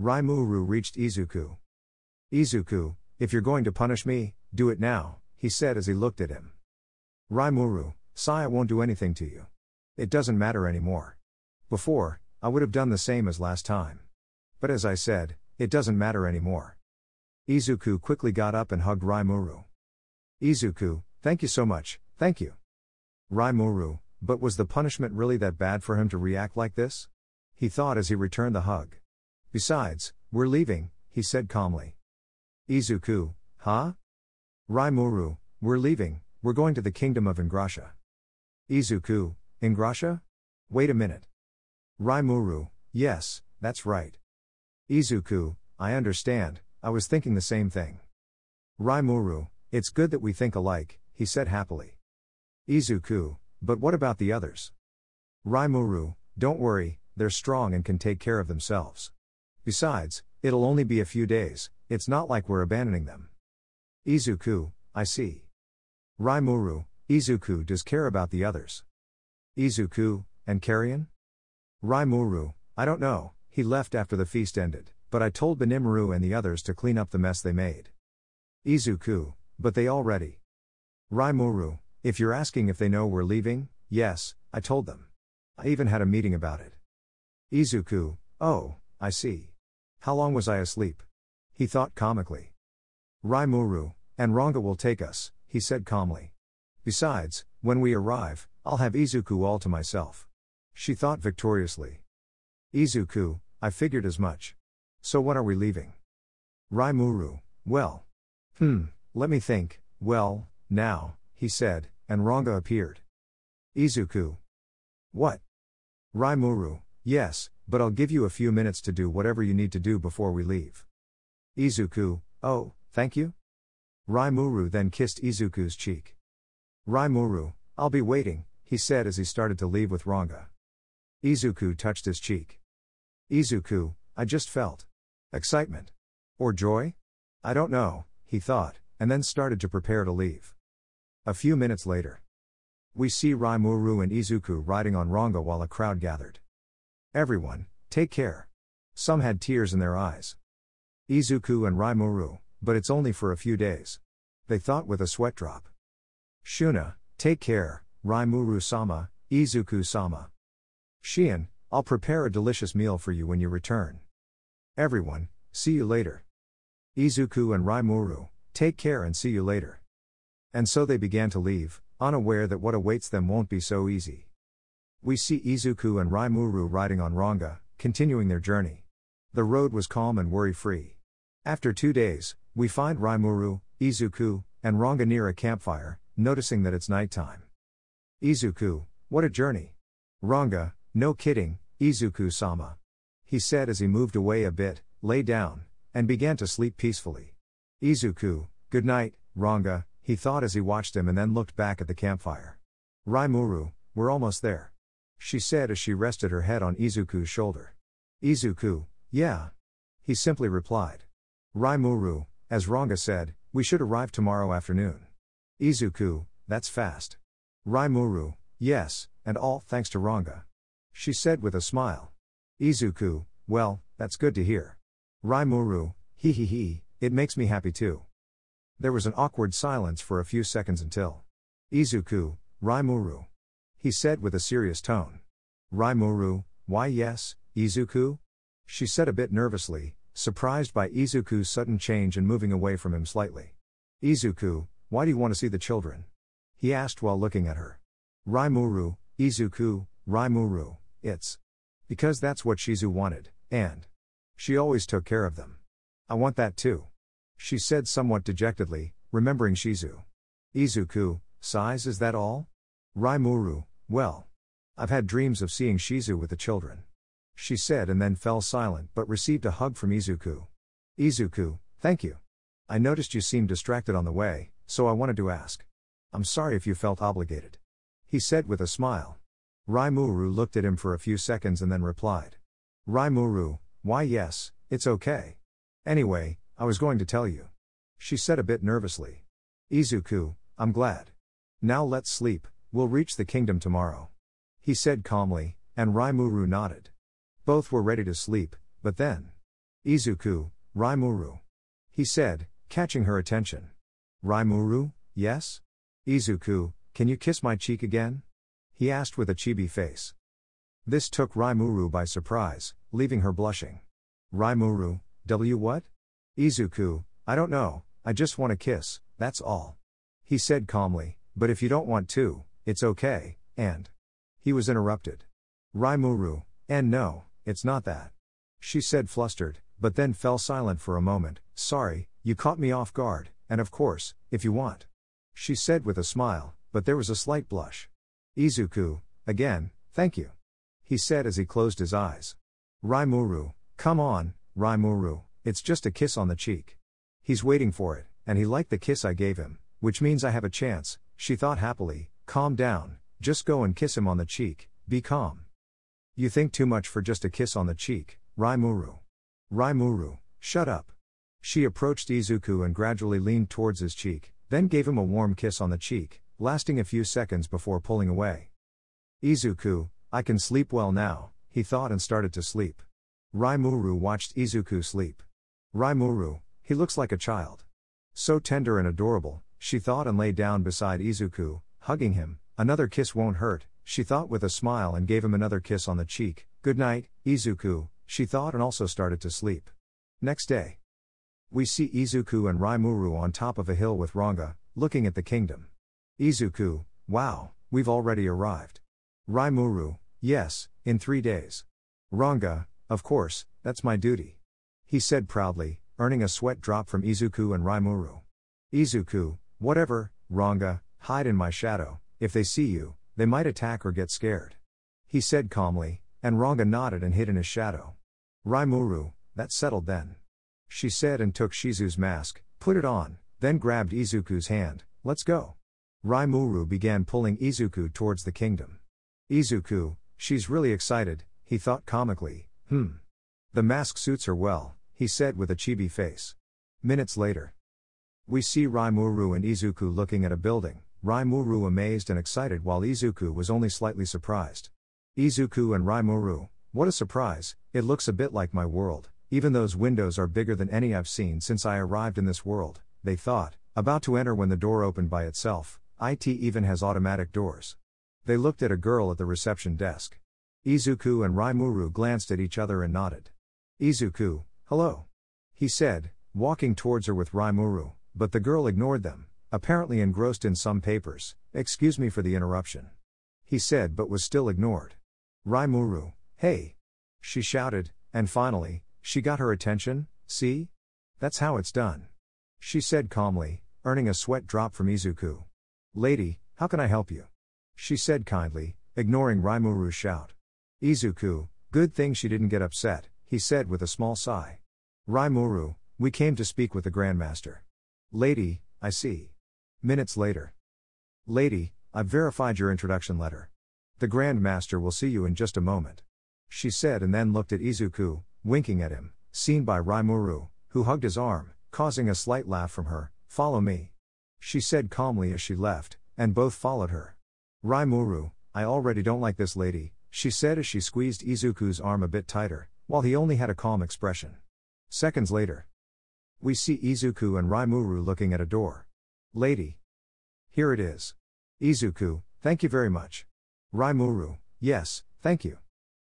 Rimuru reached Izuku. Izuku, if you're going to punish me, do it now, he said as he looked at him. Rimuru, Saya won't do anything to you. It doesn't matter anymore. Before, I would have done the same as last time. But as I said, it doesn't matter anymore. Izuku quickly got up and hugged Rimuru. Izuku, thank you so much, thank you. Rimuru, but was the punishment really that bad for him to react like this? He thought as he returned the hug. Besides, we're leaving, he said calmly. Izuku, huh? Rimuru, we're leaving, we're going to the kingdom of Ingrasha. Izuku, Ingrasha? Wait a minute. Rimuru, yes, that's right. Izuku, I understand, I was thinking the same thing. Rimuru, it's good that we think alike, he said happily. Izuku, but what about the others? Rimuru, don't worry, they're strong and can take care of themselves. Besides, it'll only be a few days, it's not like we're abandoning them. Izuku, I see. Rimuru, Izuku does care about the others. Izuku, and Carrion? Rimuru, I don't know, he left after the feast ended, but I told Benimaru and the others to clean up the mess they made. Izuku, but they already. Rimuru, if you're asking if they know we're leaving, yes, I told them. I even had a meeting about it. Izuku, oh, I see. How long was I asleep? He thought comically. Rimuru, and Ranga will take us, he said calmly. Besides, when we arrive, I'll have Izuku all to myself. She thought victoriously. Izuku, I figured as much. So when are we leaving? Rimuru, well. Let me think, well, now, he said, and Ranga appeared. Izuku. What? Rimuru, yes, but I'll give you a few minutes to do whatever you need to do before we leave. Izuku, oh, thank you? Rimuru then kissed Izuku's cheek. Rimuru, I'll be waiting, he said as he started to leave with Ranga. Izuku touched his cheek. Izuku, I just felt excitement. Or joy? I don't know, he thought, and then started to prepare to leave. A few minutes later. We see Rimuru and Izuku riding on Ranga while a crowd gathered. Everyone, take care. Some had tears in their eyes. Izuku and Rimuru, but it's only for a few days. They thought with a sweat drop. Shuna, take care, Rimuru-sama, Izuku-sama. Shion, I'll prepare a delicious meal for you when you return. Everyone, see you later. Izuku and Rimuru, take care and see you later. And so they began to leave, unaware that what awaits them won't be so easy. We see Izuku and Rimuru riding on Ranga, continuing their journey. The road was calm and worry-free. After 2 days, we find Rimuru, Izuku, and Ranga near a campfire, noticing that it's nighttime. Izuku, what a journey. Ranga, no kidding, Izuku-sama. He said as he moved away a bit, lay down, and began to sleep peacefully. Izuku, good night, Ranga, he thought as he watched him and then looked back at the campfire. Rimuru, we're almost there. She said as she rested her head on Izuku's shoulder. Izuku, yeah. He simply replied. Rimuru, as Ranga said, we should arrive tomorrow afternoon. Izuku, that's fast. Rimuru, yes, and all thanks to Ranga. She said with a smile. Izuku, well, that's good to hear. Rimuru, he, it makes me happy too. There was an awkward silence for a few seconds until. Izuku, Rimuru. He said with a serious tone. Rimuru, why yes, Izuku? She said a bit nervously, surprised by Izuku's sudden change and moving away from him slightly. Izuku, why do you want to see the children? He asked while looking at her. Rimuru, Izuku, Rimuru, it's because that's what Shizu wanted, and she always took care of them. I want that too. She said somewhat dejectedly, remembering Shizu. Izuku, sighs, is that all? Rimuru, well, I've had dreams of seeing Shizu with the children. She said and then fell silent but received a hug from Izuku. Izuku, thank you. I noticed you seemed distracted on the way, so I wanted to ask. I'm sorry if you felt obligated. He said with a smile. Rimuru looked at him for a few seconds and then replied. Rimuru, why yes, it's okay. Anyway, I was going to tell you. She said a bit nervously. Izuku, I'm glad. Now let's sleep, we'll reach the kingdom tomorrow. He said calmly, and Rimuru nodded. Both were ready to sleep, but then. Izuku, Rimuru. He said, catching her attention. Rimuru, yes? Izuku, can you kiss my cheek again? He asked with a chibi face. This took Rimuru by surprise, leaving her blushing. Rimuru, what? Izuku, I don't know, I just want a kiss, that's all. He said calmly, but if you don't want to, it's okay, and. He was interrupted. Rimuru, and no, it's not that. She said flustered, but then fell silent for a moment. Sorry, you caught me off guard, and of course, if you want. She said with a smile, but there was a slight blush. Izuku, again, thank you. He said as he closed his eyes. Rimuru, come on, Rimuru, it's just a kiss on the cheek. He's waiting for it, and he liked the kiss I gave him, which means I have a chance, she thought happily. Calm down, just go and kiss him on the cheek, be calm. You think too much for just a kiss on the cheek, Rimuru. Rimuru, shut up. She approached Izuku and gradually leaned towards his cheek, then gave him a warm kiss on the cheek, lasting a few seconds before pulling away. Izuku, I can sleep well now, he thought and started to sleep. Rimuru watched Izuku sleep. Rimuru, he looks like a child. So tender and adorable, she thought and lay down beside Izuku, hugging him. Another kiss won't hurt, she thought with a smile and gave him another kiss on the cheek. Good night, Izuku, she thought and also started to sleep. Next day. We see Izuku and Rimuru on top of a hill with Ranga, looking at the kingdom. Izuku, wow, we've already arrived. Rimuru, yes, in 3 days. Ranga, of course, that's my duty. He said proudly, earning a sweat drop from Izuku and Rimuru. Izuku, whatever, Ranga, hide in my shadow, if they see you, they might attack or get scared. He said calmly, and Ranga nodded and hid in his shadow. Rimuru, that's settled then. She said and took Shizu's mask, put it on, then grabbed Izuku's hand, let's go. Rimuru began pulling Izuku towards the kingdom. Izuku, she's really excited, he thought comically. The mask suits her well, he said with a chibi face. Minutes later. We see Rimuru and Izuku looking at a building, Rimuru amazed and excited while Izuku was only slightly surprised. Izuku and Rimuru, what a surprise, it looks a bit like my world, even those windows are bigger than any I've seen since I arrived in this world, they thought, about to enter when the door opened by itself. It even has automatic doors. They looked at a girl at the reception desk. Izuku and Rimuru glanced at each other and nodded. Izuku, hello. He said, walking towards her with Rimuru, but the girl ignored them, apparently engrossed in some papers. Excuse me for the interruption. He said but was still ignored. Rimuru, hey. She shouted, and finally, she got her attention, see? That's how it's done. She said calmly, earning a sweat drop from Izuku. Lady, how can I help you? She said kindly, ignoring Rimuru's shout. Izuku, good thing she didn't get upset, he said with a small sigh. Rimuru, we came to speak with the Grandmaster. Lady, I see. Minutes later. Lady, I've verified your introduction letter. The Grandmaster will see you in just a moment. She said and then looked at Izuku, winking at him, seen by Rimuru, who hugged his arm, causing a slight laugh from her. Follow me. She said calmly as she left, and both followed her. Rimuru, I already don't like this lady, she said as she squeezed Izuku's arm a bit tighter, while he only had a calm expression. Seconds later. We see Izuku and Rimuru looking at a door. Lady. Here it is. Izuku, thank you very much. Rimuru, yes, thank you.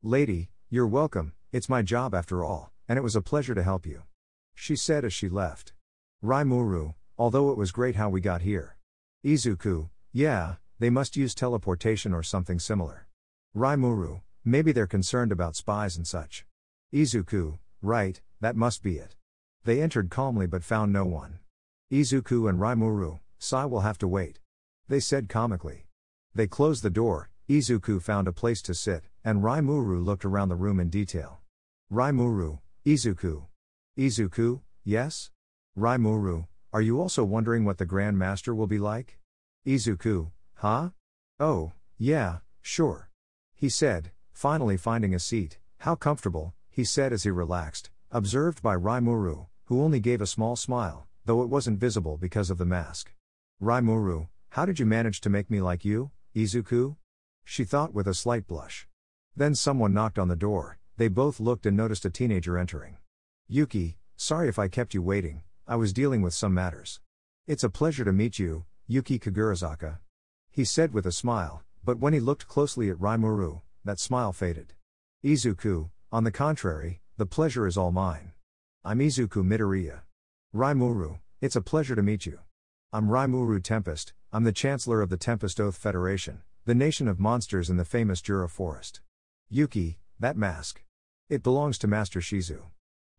Lady, you're welcome, it's my job after all, and it was a pleasure to help you. She said as she left. Rimuru, although it was great how we got here. Izuku, yeah, they must use teleportation or something similar. Rimuru, maybe they're concerned about spies and such. Izuku, right, that must be it. They entered calmly but found no one. Izuku and Rimuru, Sai will have to wait. They said comically. They closed the door, Izuku found a place to sit, and Rimuru looked around the room in detail. Rimuru, Izuku. Izuku, yes? Rimuru, are you also wondering what the Grand Master will be like? Izuku, huh? Oh, yeah, sure. He said, finally finding a seat. How comfortable, he said as he relaxed, observed by Rimuru, who only gave a small smile, though it wasn't visible because of the mask. Rimuru, how did you manage to make me like you, Izuku? She thought with a slight blush. Then someone knocked on the door, they both looked and noticed a teenager entering. Yuki, sorry if I kept you waiting, I was dealing with some matters. It's a pleasure to meet you, Yuki Kagurazaka. He said with a smile, but when he looked closely at Rimuru, that smile faded. Izuku, on the contrary, the pleasure is all mine. I'm Izuku Midoriya. Rimuru, it's a pleasure to meet you. I'm Rimuru Tempest, I'm the Chancellor of the Tempest Oath Federation, the nation of monsters in the famous Jura Forest. Yuki, that mask. It belongs to Master Shizu.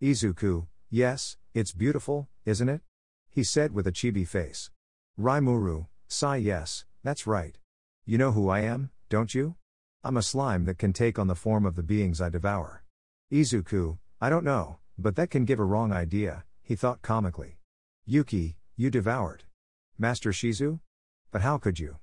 Izuku, yes, it's beautiful, isn't it? He said with a chibi face. Rimuru, Sai, yes, that's right. You know who I am, don't you? I'm a slime that can take on the form of the beings I devour. Izuku, I don't know, but that can give a wrong idea, he thought comically. Yuki, you devoured Master Shizu? But how could you?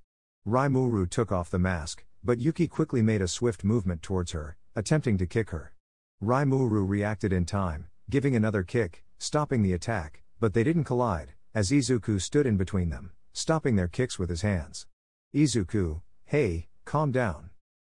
Rimuru took off the mask, but Yuki quickly made a swift movement towards her, attempting to kick her. Rimuru reacted in time, giving another kick, stopping the attack, but they didn't collide, as Izuku stood in between them, stopping their kicks with his hands. Izuku, hey, calm down.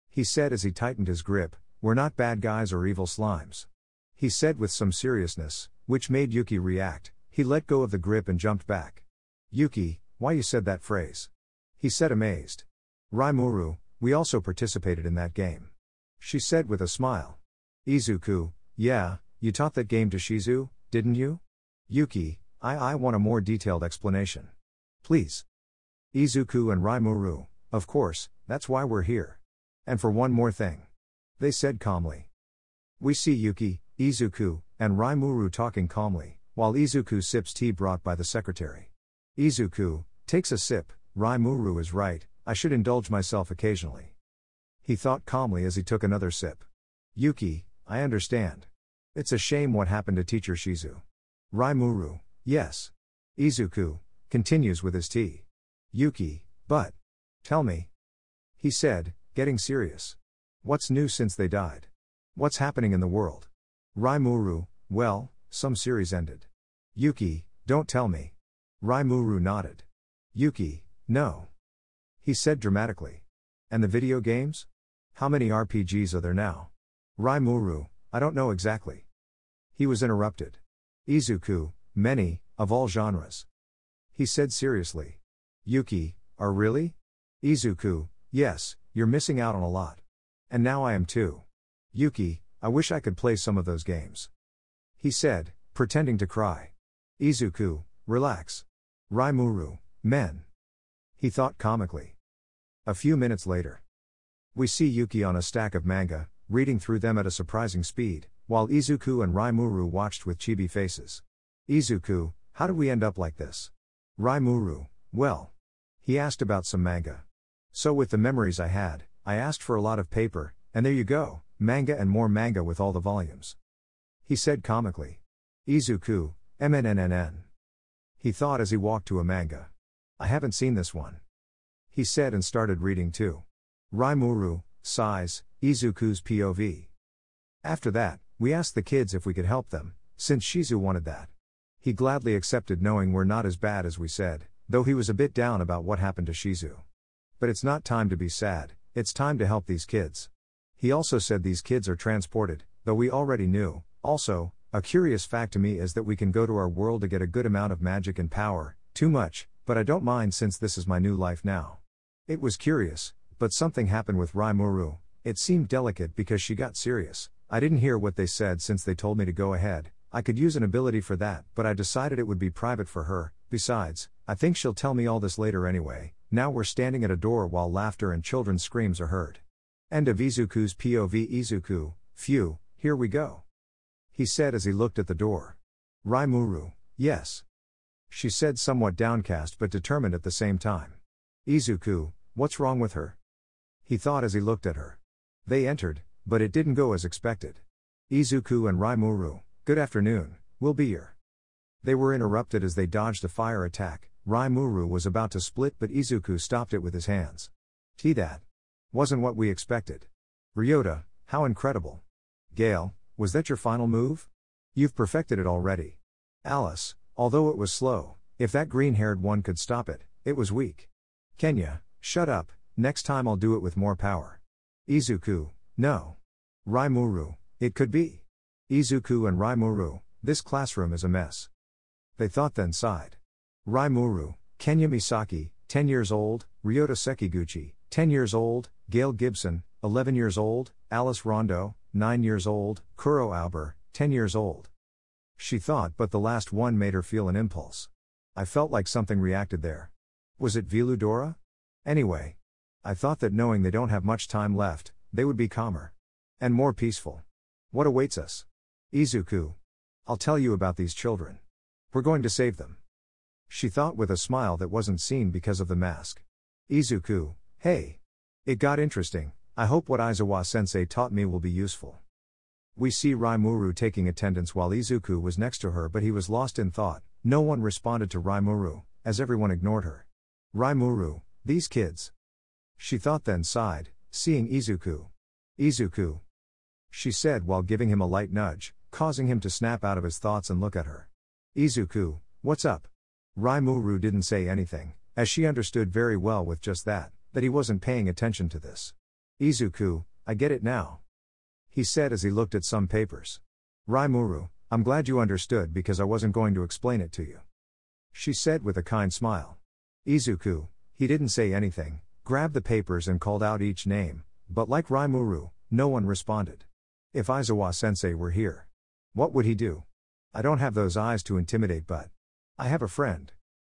He said as he tightened his grip, we're not bad guys or evil slimes. He said with some seriousness, which made Yuki react. He let go of the grip and jumped back. Yuki, why you said that phrase? He said amazed. Rimuru, we also participated in that game. She said with a smile. Izuku, yeah, you taught that game to Shizu, didn't you? Yuki, I want a more detailed explanation. Please. Izuku and Rimuru, of course, that's why we're here. And for one more thing. They said calmly. We see Yuki, Izuku, and Rimuru talking calmly, while Izuku sips tea brought by the secretary. Izuku takes a sip. Rimuru is right, I should indulge myself occasionally. He thought calmly as he took another sip. Yuki, I understand. It's a shame what happened to Teacher Shizu. Rimuru, yes. Izuku continues with his tea. Yuki, but. Tell me. He said, getting serious. What's new since they died? What's happening in the world? Rimuru, well, some series ended. Yuki, don't tell me. Rimuru nodded. Yuki, no. He said dramatically. And the video games? How many RPGs are there now? Rimuru, I don't know exactly. He was interrupted. Izuku, many, of all genres. He said seriously. Yuki, are really? Izuku, yes, you're missing out on a lot. And now I am too. Yuki, I wish I could play some of those games. He said, pretending to cry. Izuku, relax. Rimuru, men. He thought comically. A few minutes later. We see Yuki on a stack of manga, reading through them at a surprising speed, while Izuku and Rimuru watched with chibi faces. Izuku, how did we end up like this? Rimuru, well. He asked about some manga. So with the memories I had, I asked for a lot of paper, and there you go, manga and more manga with all the volumes. He said comically. Izuku, MNNNN. He thought as he walked to a manga. I haven't seen this one. He said and started reading too. Rimuru, sighs, Izuku's POV. After that, we asked the kids if we could help them, since Shizu wanted that. He gladly accepted knowing we're not as bad as we said, though he was a bit down about what happened to Shizu. But it's not time to be sad, it's time to help these kids. He also said these kids are transported, though we already knew. Also, a curious fact to me is that we can go to our world to get a good amount of magic and power, too much, but I don't mind since this is my new life now. It was curious, but something happened with Rimuru. It seemed delicate because she got serious. I didn't hear what they said since they told me to go ahead. I could use an ability for that, but I decided it would be private for her. Besides, I think she'll tell me all this later anyway. Now we're standing at a door while laughter and children's screams are heard. End of Izuku's POV. Izuku, phew, here we go. He said as he looked at the door. Rimuru, yes. She said somewhat downcast but determined at the same time. Izuku, what's wrong with her? He thought as he looked at her. They entered, but it didn't go as expected. Izuku and Rimuru, good afternoon, we'll be here. They were interrupted as they dodged a fire attack. Rimuru was about to split but Izuku stopped it with his hands. That wasn't what we expected. Ryota, how incredible. Gale, was that your final move? You've perfected it already. Alice, although it was slow, if that green-haired one could stop it, it was weak. Kenya, shut up, next time I'll do it with more power. Izuku, no. Rimuru, it could be. Izuku and Rimuru, this classroom is a mess. They thought then sighed. Rimuru, Kenya Misaki, 10 years old, Ryota Sekiguchi, 10 years old, Gail Gibson, 11 years old, Alice Rondo, 9 years old, Kuro Auber, 10 years old. She thought but the last one made her feel an impulse. I felt like something reacted there. Was it Viludora? Anyway. I thought that knowing they don't have much time left, they would be calmer. And more peaceful. What awaits us? Izuku. I'll tell you about these children. We're going to save them. She thought with a smile that wasn't seen because of the mask. Izuku, hey. It got interesting. I hope what Aizawa-sensei taught me will be useful. We see Rimuru taking attendance while Izuku was next to her but he was lost in thought. No one responded to Rimuru, as everyone ignored her. Rimuru, these kids. She thought then sighed, seeing Izuku. Izuku. She said while giving him a light nudge, causing him to snap out of his thoughts and look at her. Izuku, what's up? Rimuru didn't say anything, as she understood very well with just that he wasn't paying attention to this. Izuku, I get it now. He said as he looked at some papers. Rimuru, I'm glad you understood because I wasn't going to explain it to you. She said with a kind smile. Izuku, he didn't say anything, grabbed the papers and called out each name, but like Rimuru, no one responded. If Aizawa-sensei were here, what would he do? I don't have those eyes to intimidate but I have a friend.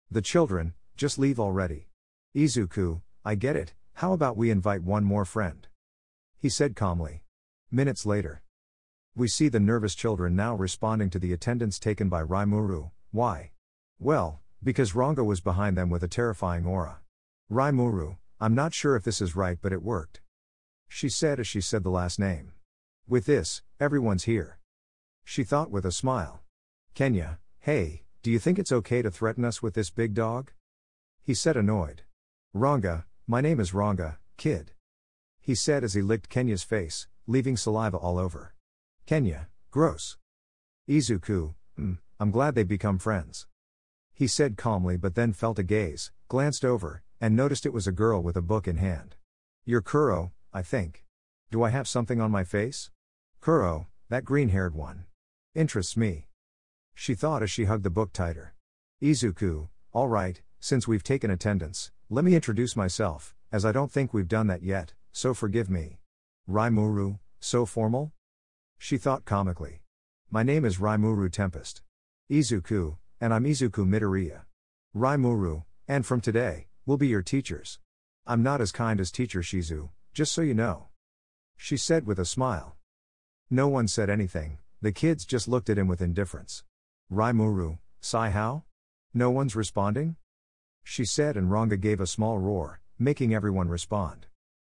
The children, just leave already. Izuku, I get it, how about we invite one more friend? He said calmly. Minutes later. We see the nervous children now responding to the attendance taken by Rimuru. Why? Well, because Ronga was behind them with a terrifying aura. Rimuru, I'm not sure if this is right but it worked. She said as she said the last name. With this, everyone's here. She thought with a smile. Kenya, hey, do you think it's okay to threaten us with this big dog? He said annoyed. Ronga, my name is Ronga, kid. He said as he licked Kenya's face, leaving saliva all over. Kenya, gross. Izuku, I'm glad they've become friends. He said calmly but then felt a gaze, glanced over, and noticed it was a girl with a book in hand. You're Kuro, I think. Do I have something on my face? Kuro, that green-haired one. Interests me. She thought as she hugged the book tighter. Izuku, all right, since we've taken attendance, let me introduce myself, as I don't think we've done that yet, so forgive me. Rimuru, so formal? She thought comically. My name is Rimuru Tempest. Izuku, and I'm Izuku Midoriya. Rimuru, and from today, we'll be your teachers. I'm not as kind as Teacher Shizu, just so you know. She said with a smile. No one said anything, the kids just looked at him with indifference. Rimuru, Sai how? No one's responding? She said, and Ranga gave a small roar, making everyone respond.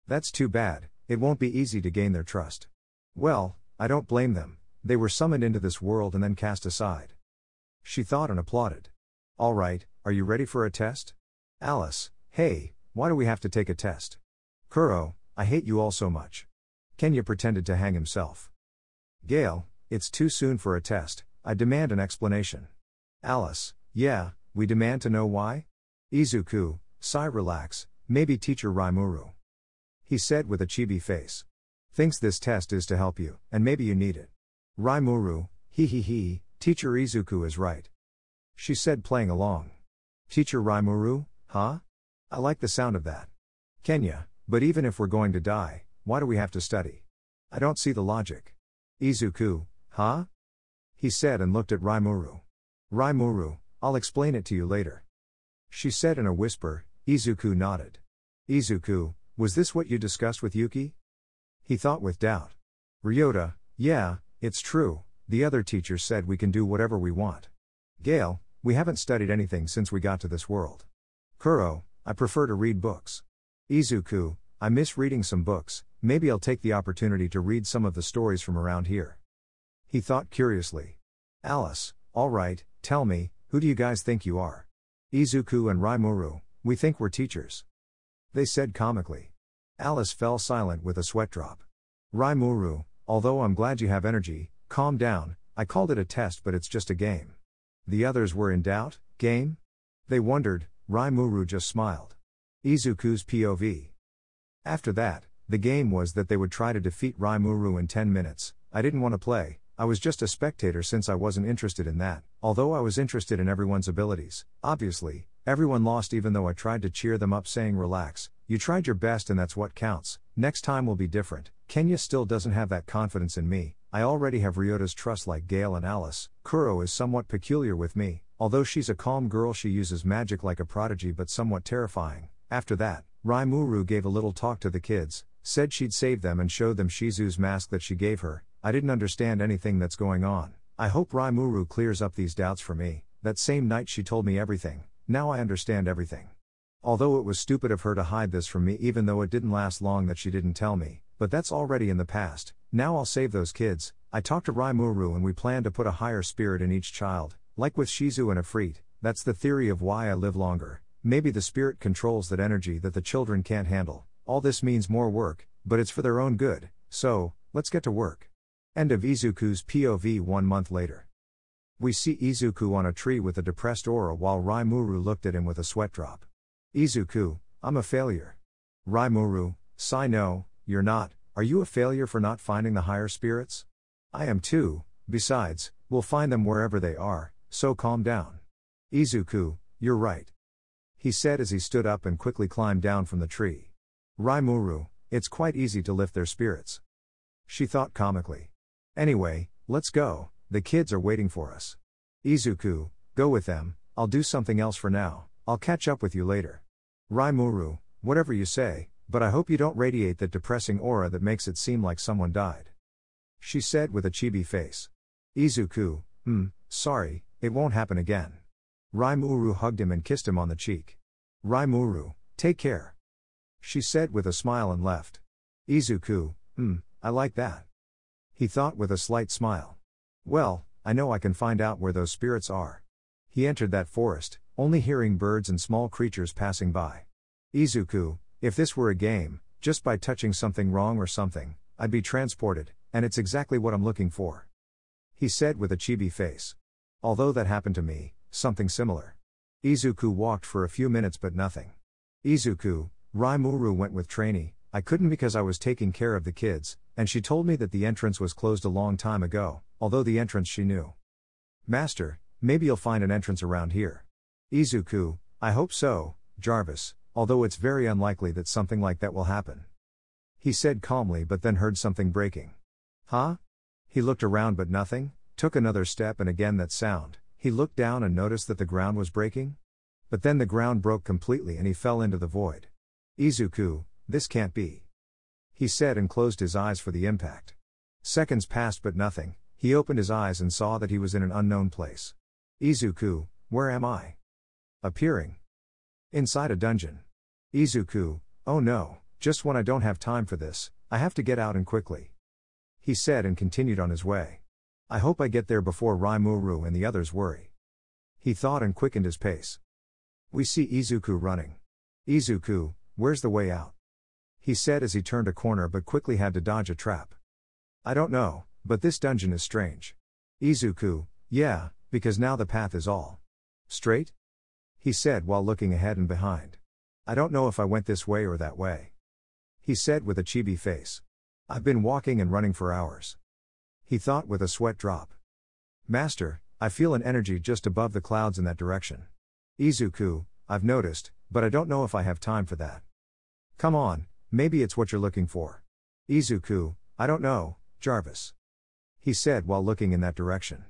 That's too bad, it won't be easy to gain their trust. Well, I don't blame them, they were summoned into this world and then cast aside. She thought and applauded. Alright, are you ready for a test? Alice, hey, why do we have to take a test? Kuro, I hate you all so much. Kenya pretended to hang himself. Gale, it's too soon for a test, I demand an explanation. Alice, yeah, we demand to know why? Izuku, Sai relax, maybe Teacher Rimuru. He said with a chibi face. Thinks this test is to help you, and maybe you need it. Rimuru, he, Teacher Izuku is right. She said, playing along. Teacher Rimuru, huh? I like the sound of that. Kenya, but even if we're going to die, why do we have to study? I don't see the logic. Izuku, huh? He said and looked at Rimuru. Rimuru, I'll explain it to you later. She said in a whisper. Izuku nodded. Izuku, was this what you discussed with Yuki? He thought with doubt. Ryota, yeah, it's true, the other teachers said we can do whatever we want. Gale, we haven't studied anything since we got to this world. Kuro, I prefer to read books. Izuku, I miss reading some books, maybe I'll take the opportunity to read some of the stories from around here. He thought curiously. Alice, alright, tell me, who do you guys think you are? Izuku and Rimuru, we think we're teachers. They said comically. Alice fell silent with a sweat drop. Rimuru, although I'm glad you have energy, calm down, I called it a test but it's just a game. The others were in doubt, game? They wondered, Rimuru just smiled. Izuku's POV. After that, the game was that they would try to defeat Rimuru in 10 minutes, I didn't want to play, I was just a spectator since I wasn't interested in that, although I was interested in everyone's abilities. Obviously, everyone lost even though I tried to cheer them up saying relax, you tried your best and that's what counts, next time will be different. Kenya still doesn't have that confidence in me, I already have Ryota's trust like Gale and Alice. Kuro is somewhat peculiar with me, although she's a calm girl she uses magic like a prodigy but somewhat terrifying. After that, Rimuru gave a little talk to the kids, said she'd save them and showed them Shizu's mask that she gave her. I didn't understand anything that's going on. I hope Rimuru clears up these doubts for me. That same night she told me everything, now I understand everything. Although it was stupid of her to hide this from me even though it didn't last long that she didn't tell me, but that's already in the past, now I'll save those kids. I talked to Rimuru and we plan to put a higher spirit in each child, like with Shizu and Ifrit, that's the theory of why I live longer. Maybe the spirit controls that energy that the children can't handle. All this means more work, but it's for their own good, so, let's get to work. End of Izuku's POV. 1 month later. We see Izuku on a tree with a depressed aura while Rimuru looked at him with a sweat drop. Izuku, I'm a failure. Rimuru, Sai no, you're not, are you a failure for not finding the higher spirits? I am too, besides, we'll find them wherever they are, so calm down. Izuku, you're right. He said as he stood up and quickly climbed down from the tree. Rimuru, it's quite easy to lift their spirits. She thought comically. Anyway, let's go, the kids are waiting for us. Izuku, go with them, I'll do something else for now, I'll catch up with you later. Rimuru, whatever you say, but I hope you don't radiate that depressing aura that makes it seem like someone died. She said with a chibi face. Izuku, sorry, it won't happen again. Rimuru hugged him and kissed him on the cheek. Rimuru, take care. She said with a smile and left. Izuku, I like that. He thought with a slight smile. Well, I know I can find out where those spirits are. He entered that forest, only hearing birds and small creatures passing by. Izuku, if this were a game, just by touching something wrong or something, I'd be transported, and it's exactly what I'm looking for. He said with a chibi face. Although that happened to me, something similar. Izuku walked for a few minutes but nothing. Izuku, Rimuru went with trainee, I couldn't because I was taking care of the kids, and she told me that the entrance was closed a long time ago, although the entrance she knew. Master, maybe you'll find an entrance around here. Izuku, I hope so, Jarvis, although it's very unlikely that something like that will happen. He said calmly but then heard something breaking. Huh? He looked around but nothing, took another step and again that sound, he looked down and noticed that the ground was breaking. But then the ground broke completely and he fell into the void. Izuku, this can't be. He said and closed his eyes for the impact. Seconds passed but nothing. He opened his eyes and saw that he was in an unknown place. Izuku, where am I? Appearing. Inside a dungeon. Izuku, oh no, just when I don't have time for this, I have to get out and quickly. He said and continued on his way. I hope I get there before Rimuru and the others worry. He thought and quickened his pace. We see Izuku running. Izuku, where's the way out? He said as he turned a corner but quickly had to dodge a trap. I don't know, but this dungeon is strange. Izuku, yeah, because now the path is all straight? He said while looking ahead and behind. I don't know if I went this way or that way. He said with a chibi face. I've been walking and running for hours. He thought with a sweat drop. Master, I feel an energy just above the clouds in that direction. Izuku, I've noticed, but I don't know if I have time for that. Come on, maybe it's what you're looking for. Izuku, I don't know, Jarvis. He said while looking in that direction.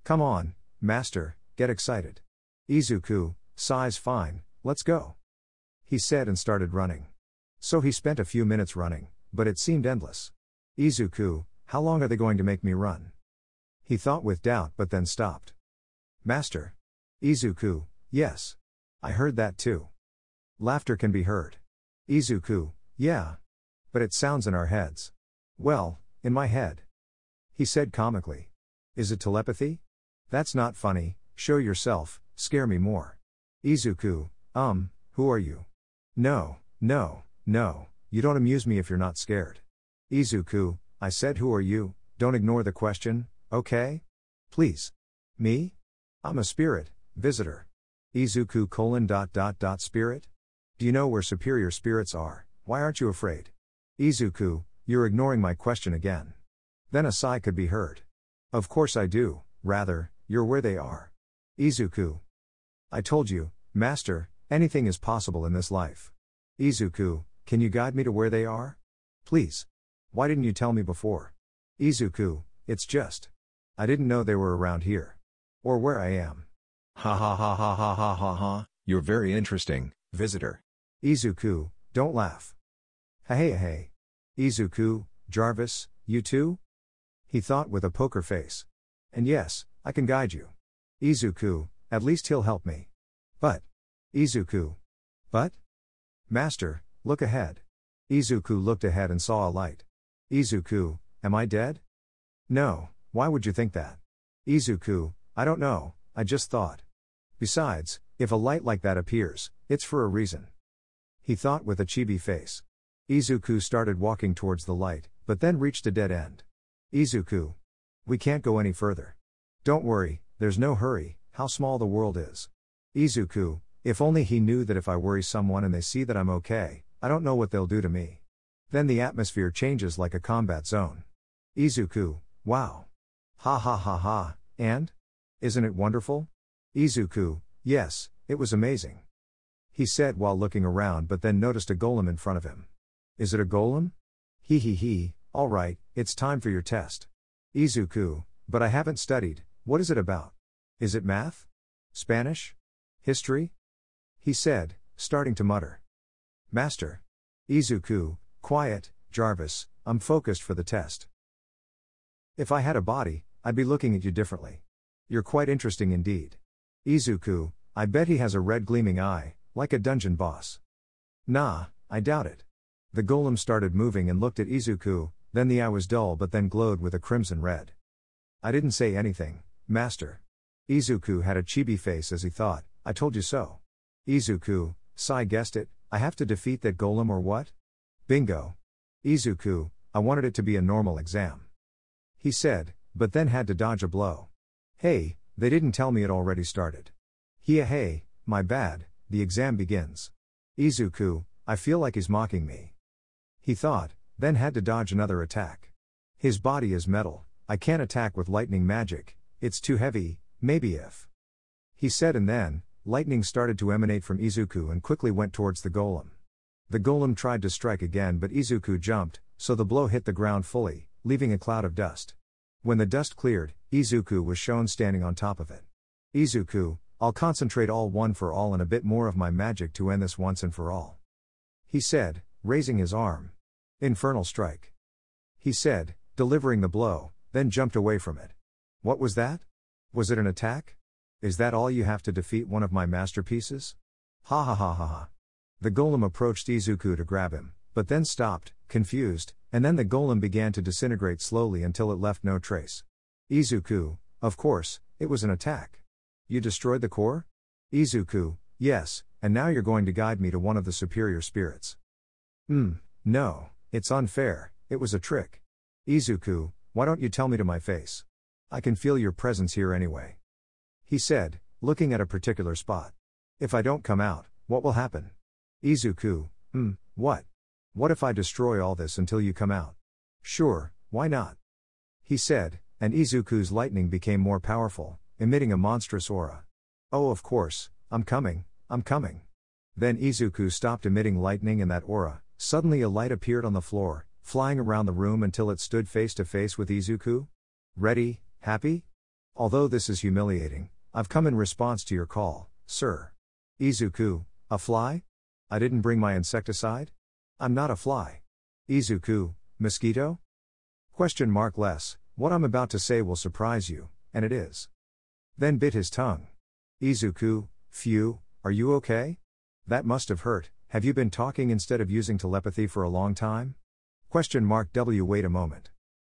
Come on, Master, get excited. Izuku, sighs fine, let's go. He said and started running. So he spent a few minutes running, but it seemed endless. Izuku, how long are they going to make me run? He thought with doubt but then stopped. Master. Izuku, yes. I heard that too. Laughter can be heard. Izuku, yeah. But it sounds in our heads. Well, in my head. He said comically. Is it telepathy? That's not funny, show yourself, scare me more. Izuku, who are you? No, you don't amuse me if you're not scared. Izuku, I said who are you, don't ignore the question, okay? Please. Me? I'm a spirit, visitor. Izuku : spirit? Do you know where superior spirits are, why aren't you afraid? Izuku, you're ignoring my question again. Then a sigh could be heard. Of course I do, rather, you're where they are. Izuku. I told you, Master, anything is possible in this life. Izuku, can you guide me to where they are? Please. Why didn't you tell me before? Izuku, it's just. I didn't know they were around here. Or where I am. Ha ha ha ha ha ha ha ha, you're very interesting, visitor. Izuku, don't laugh. Hey. Izuku, Jarvis, you too? He thought with a poker face. And yes, I can guide you. Izuku, at least he'll help me. But. Izuku. But? Master, look ahead. Izuku looked ahead and saw a light. Izuku, am I dead? No, why would you think that? Izuku, I don't know, I just thought. Besides, if a light like that appears, it's for a reason. He thought with a chibi face. Izuku started walking towards the light, but then reached a dead end. Izuku. We can't go any further. Don't worry, there's no hurry, how small the world is. Izuku, if only he knew that if I worry someone and they see that I'm okay, I don't know what they'll do to me. Then the atmosphere changes like a combat zone. Izuku, wow. Ha ha ha ha, and? Isn't it wonderful? Izuku, yes, it was amazing. He said while looking around but then noticed a golem in front of him. Is it a golem? He, alright, it's time for your test. Izuku, but I haven't studied, what is it about? Is it math? Spanish? History? He said, starting to mutter. Master. Izuku, quiet, Jarvis, I'm focused for the test. If I had a body, I'd be looking at you differently. You're quite interesting indeed. Izuku, I bet he has a red gleaming eye, like a dungeon boss. Nah, I doubt it. The golem started moving and looked at Izuku, then the eye was dull but then glowed with a crimson red. I didn't say anything, Master. Izuku had a chibi face as he thought, I told you so. Izuku, Sai guessed it, I have to defeat that golem or what? Bingo. Izuku, I wanted it to be a normal exam. He said, but then had to dodge a blow. Hey, they didn't tell me it already started. Hey, my bad, the exam begins. Izuku, I feel like he's mocking me. He thought, then had to dodge another attack. His body is metal, I can't attack with lightning magic, it's too heavy, maybe if. He said and then, lightning started to emanate from Izuku and quickly went towards the golem. The golem tried to strike again but Izuku jumped, so the blow hit the ground fully, leaving a cloud of dust. When the dust cleared, Izuku was shown standing on top of it. Izuku, I'll concentrate all one for all and a bit more of my magic to end this once and for all. He said, raising his arm. Infernal strike. He said, delivering the blow, then jumped away from it. What was that? Was it an attack? Is that all you have to defeat one of my masterpieces? Ha ha ha ha ha. The golem approached Izuku to grab him, but then stopped, confused, and then the golem began to disintegrate slowly until it left no trace. Izuku, of course, it was an attack. You destroyed the core? Izuku, yes, and now you're going to guide me to one of the superior spirits. No, it's unfair, it was a trick. Izuku, why don't you tell me to my face? I can feel your presence here anyway. He said, looking at a particular spot. If I don't come out, what will happen? Izuku, what? What if I destroy all this until you come out? Sure, why not? He said, and Izuku's lightning became more powerful, emitting a monstrous aura. Oh, of course, I'm coming. Then Izuku stopped emitting lightning and that aura. Suddenly a light appeared on the floor, flying around the room until it stood face to face with Izuku. Ready, happy? Although this is humiliating, I've come in response to your call, sir. Izuku, a fly? I didn't bring my insecticide? I'm not a fly. Izuku, mosquito? Less, what I'm about to say will surprise you, and it is. Then bit his tongue. Izuku, phew, are you okay? That must have hurt. Have you been talking instead of using telepathy for a long time? Wait a moment.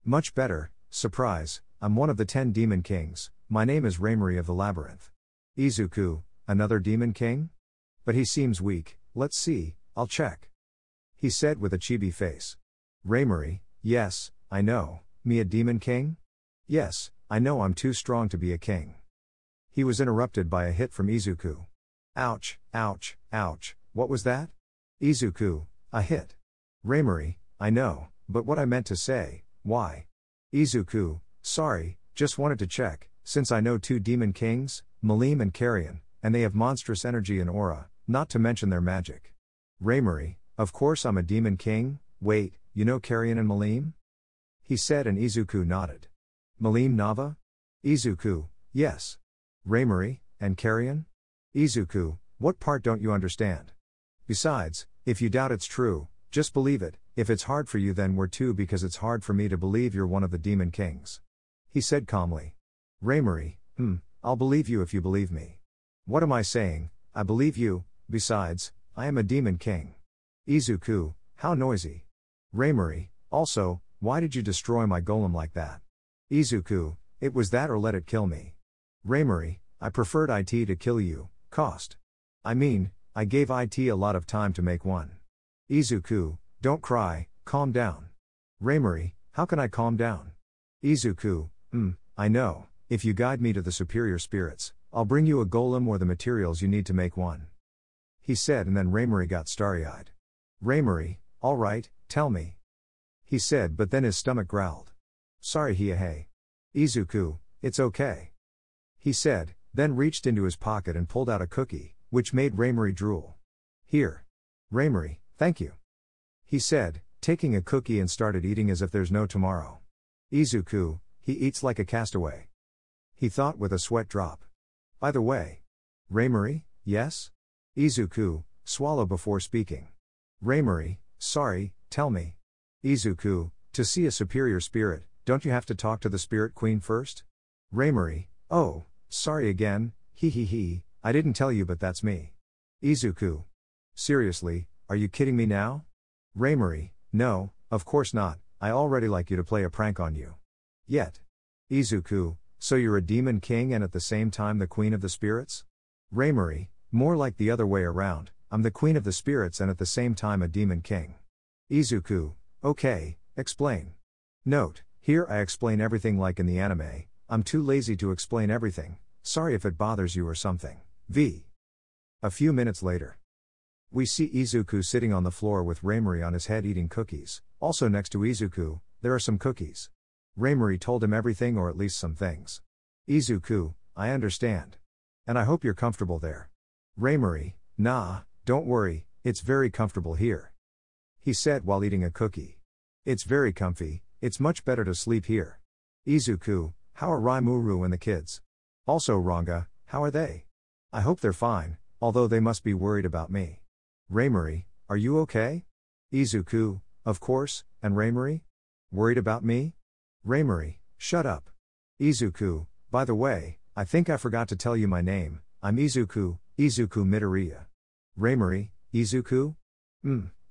Much better, surprise, I'm one of the 10 demon kings, my name is Rimuru of the Labyrinth. Izuku, another demon king? But he seems weak, let's see, I'll check. He said with a chibi face. Rimuru, yes, I know, me a demon king? Yes, I know I'm too strong to be a king. He was interrupted by a hit from Izuku. Ouch, ouch, ouch, what was that? Izuku, a hit. Rimuru, I know, but what I meant to say, why? Izuku, sorry, just wanted to check, since I know 2 demon kings, Malim and Carrion, and they have monstrous energy and aura, not to mention their magic. Rimuru, of course I'm a demon king, wait, you know Carrion and Malim? He said and Izuku nodded. Malim Nava? Izuku, yes. Rimuru, and Carrion? Izuku, what part don't you understand? Besides, if you doubt it's true, just believe it, if it's hard for you then we're 2 because it's hard for me to believe you're one of the demon kings. He said calmly. Rimuru, I'll believe you if you believe me. What am I saying, I believe you, besides, I am a demon king. Izuku, how noisy. Rimuru, also, why did you destroy my golem like that? Izuku, it was that or let it kill me. Rimuru, I preferred it to kill you, cost. I mean, I gave it a lot of time to make one. Izuku, don't cry, calm down. Rimuru, how can I calm down? Izuku, I know, if you guide me to the superior spirits, I'll bring you a golem or the materials you need to make one. He said and then Rimuru got starry-eyed. Rimuru, alright, tell me. He said but then his stomach growled. Sorry hey. Izuku, it's okay. He said, then reached into his pocket and pulled out a cookie, which made Rimuru drool. Here. Rimuru, thank you. He said, taking a cookie and started eating as if there's no tomorrow. Izuku, he eats like a castaway. He thought with a sweat drop. By the way. Rimuru, yes? Izuku, swallow before speaking. Rimuru, sorry, tell me. Izuku, to see a superior spirit, don't you have to talk to the spirit queen first? Rimuru, oh, sorry again, I didn't tell you but that's me. Izuku. Seriously, are you kidding me now? Rimuru, no, of course not, I already like you to play a prank on you. Yet. Izuku, so you're a demon king and at the same time the queen of the spirits? Rimuru, more like the other way around, I'm the queen of the spirits and at the same time a demon king. Izuku, okay, explain. Note, here I explain everything like in the anime, I'm too lazy to explain everything, sorry if it bothers you or something. V. A few minutes later. We see Izuku sitting on the floor with Rimuru on his head eating cookies, also next to Izuku, there are some cookies. Rimuru told him everything or at least some things. Izuku, I understand. And I hope you're comfortable there. Rimuru, nah, don't worry, it's very comfortable here. He said while eating a cookie. It's very comfy, it's much better to sleep here. Izuku, how are Rimuru and the kids? Also Ranga, how are they? I hope they're fine, although they must be worried about me. Rimuru, are you okay? Izuku, of course, and Rimuru? Worried about me? Rimuru, shut up. Izuku, by the way, I think I forgot to tell you my name, I'm Izuku Midoriya. Rimuru, Izuku?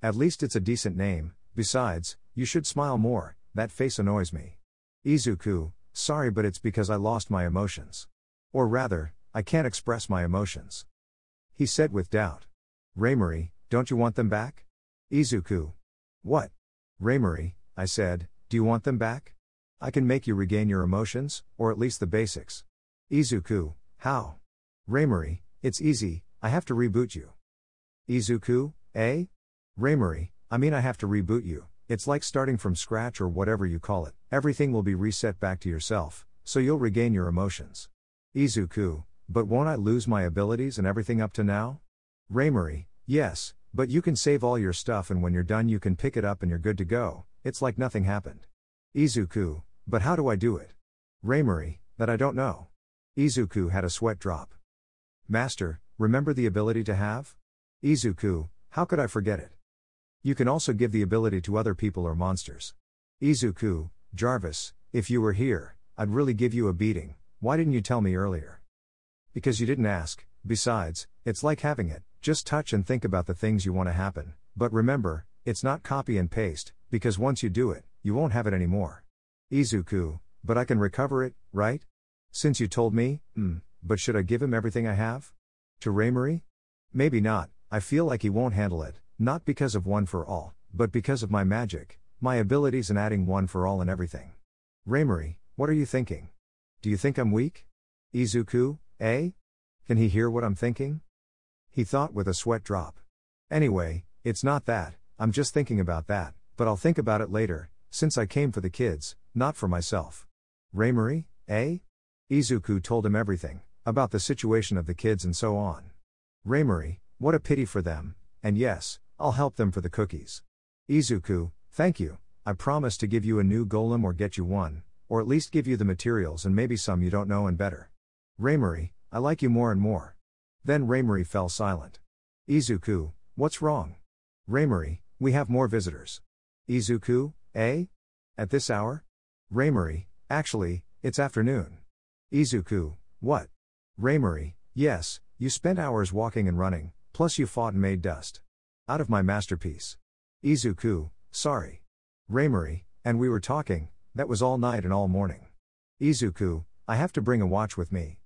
At least it's a decent name, besides, you should smile more, that face annoys me. Izuku, sorry but it's because I lost my emotions. Or rather, I can't express my emotions. He said with doubt. Rimuru, don't you want them back? Izuku. What? Rimuru, I said, do you want them back? I can make you regain your emotions, or at least the basics. Izuku, how? Rimuru, it's easy, I have to reboot you. Izuku, eh? Rimuru, I mean I have to reboot you, it's like starting from scratch or whatever you call it, everything will be reset back to yourself, so you'll regain your emotions. Izuku, but won't I lose my abilities and everything up to now? Rimuru, yes, but you can save all your stuff and when you're done you can pick it up and you're good to go, it's like nothing happened. Izuku, but how do I do it? Rimuru, that I don't know. Izuku had a sweat drop. Master, remember the ability to have? Izuku, how could I forget it? You can also give the ability to other people or monsters. Izuku, Jarvis, if you were here, I'd really give you a beating, why didn't you tell me earlier? Because you didn't ask, besides, it's like having it, just touch and think about the things you want to happen, but remember, it's not copy and paste, because once you do it, you won't have it anymore. Izuku, but I can recover it, right? Since you told me, but should I give him everything I have? To Rimuru? Maybe not, I feel like he won't handle it, not because of one for all, but because of my magic, my abilities and adding one for all and everything. Rimuru, what are you thinking? Do you think I'm weak? Izuku, eh? Can he hear what I'm thinking? He thought with a sweat drop. Anyway, it's not that, I'm just thinking about that, but I'll think about it later, since I came for the kids, not for myself. Rimuru, eh? Izuku told him everything, about the situation of the kids and so on. Rimuru, what a pity for them, and yes, I'll help them for the cookies. Izuku, thank you, I promise to give you a new golem or get you one, or at least give you the materials and maybe some you don't know and better. Rimuru, I like you more and more. Then Rimuru fell silent. Izuku, what's wrong? Rimuru, we have more visitors. Izuku, eh? At this hour? Rimuru, actually, it's afternoon. Izuku, what? Rimuru, yes, you spent hours walking and running, plus you fought and made dust out of my masterpiece. Izuku, sorry. Rimuru, and we were talking, that was all night and all morning. Izuku, I have to bring a watch with me.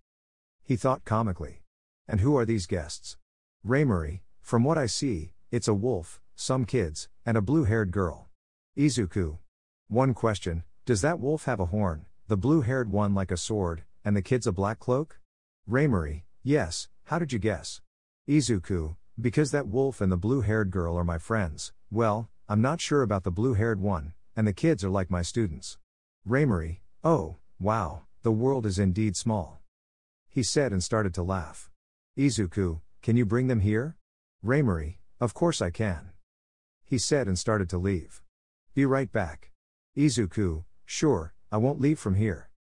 He thought comically. And who are these guests? Rimuru, from what I see, it's a wolf, some kids, and a blue-haired girl. Izuku. One question, does that wolf have a horn, the blue-haired one like a sword, and the kids a black cloak? Rimuru, yes, how did you guess? Izuku, because that wolf and the blue-haired girl are my friends, well, I'm not sure about the blue-haired one, and the kids are like my students. Rimuru, oh, wow, the world is indeed small. He said and started to laugh. Izuku, can you bring them here? Rimuru, of course I can. He said and started to leave. Be right back. Izuku, sure, I won't leave from here.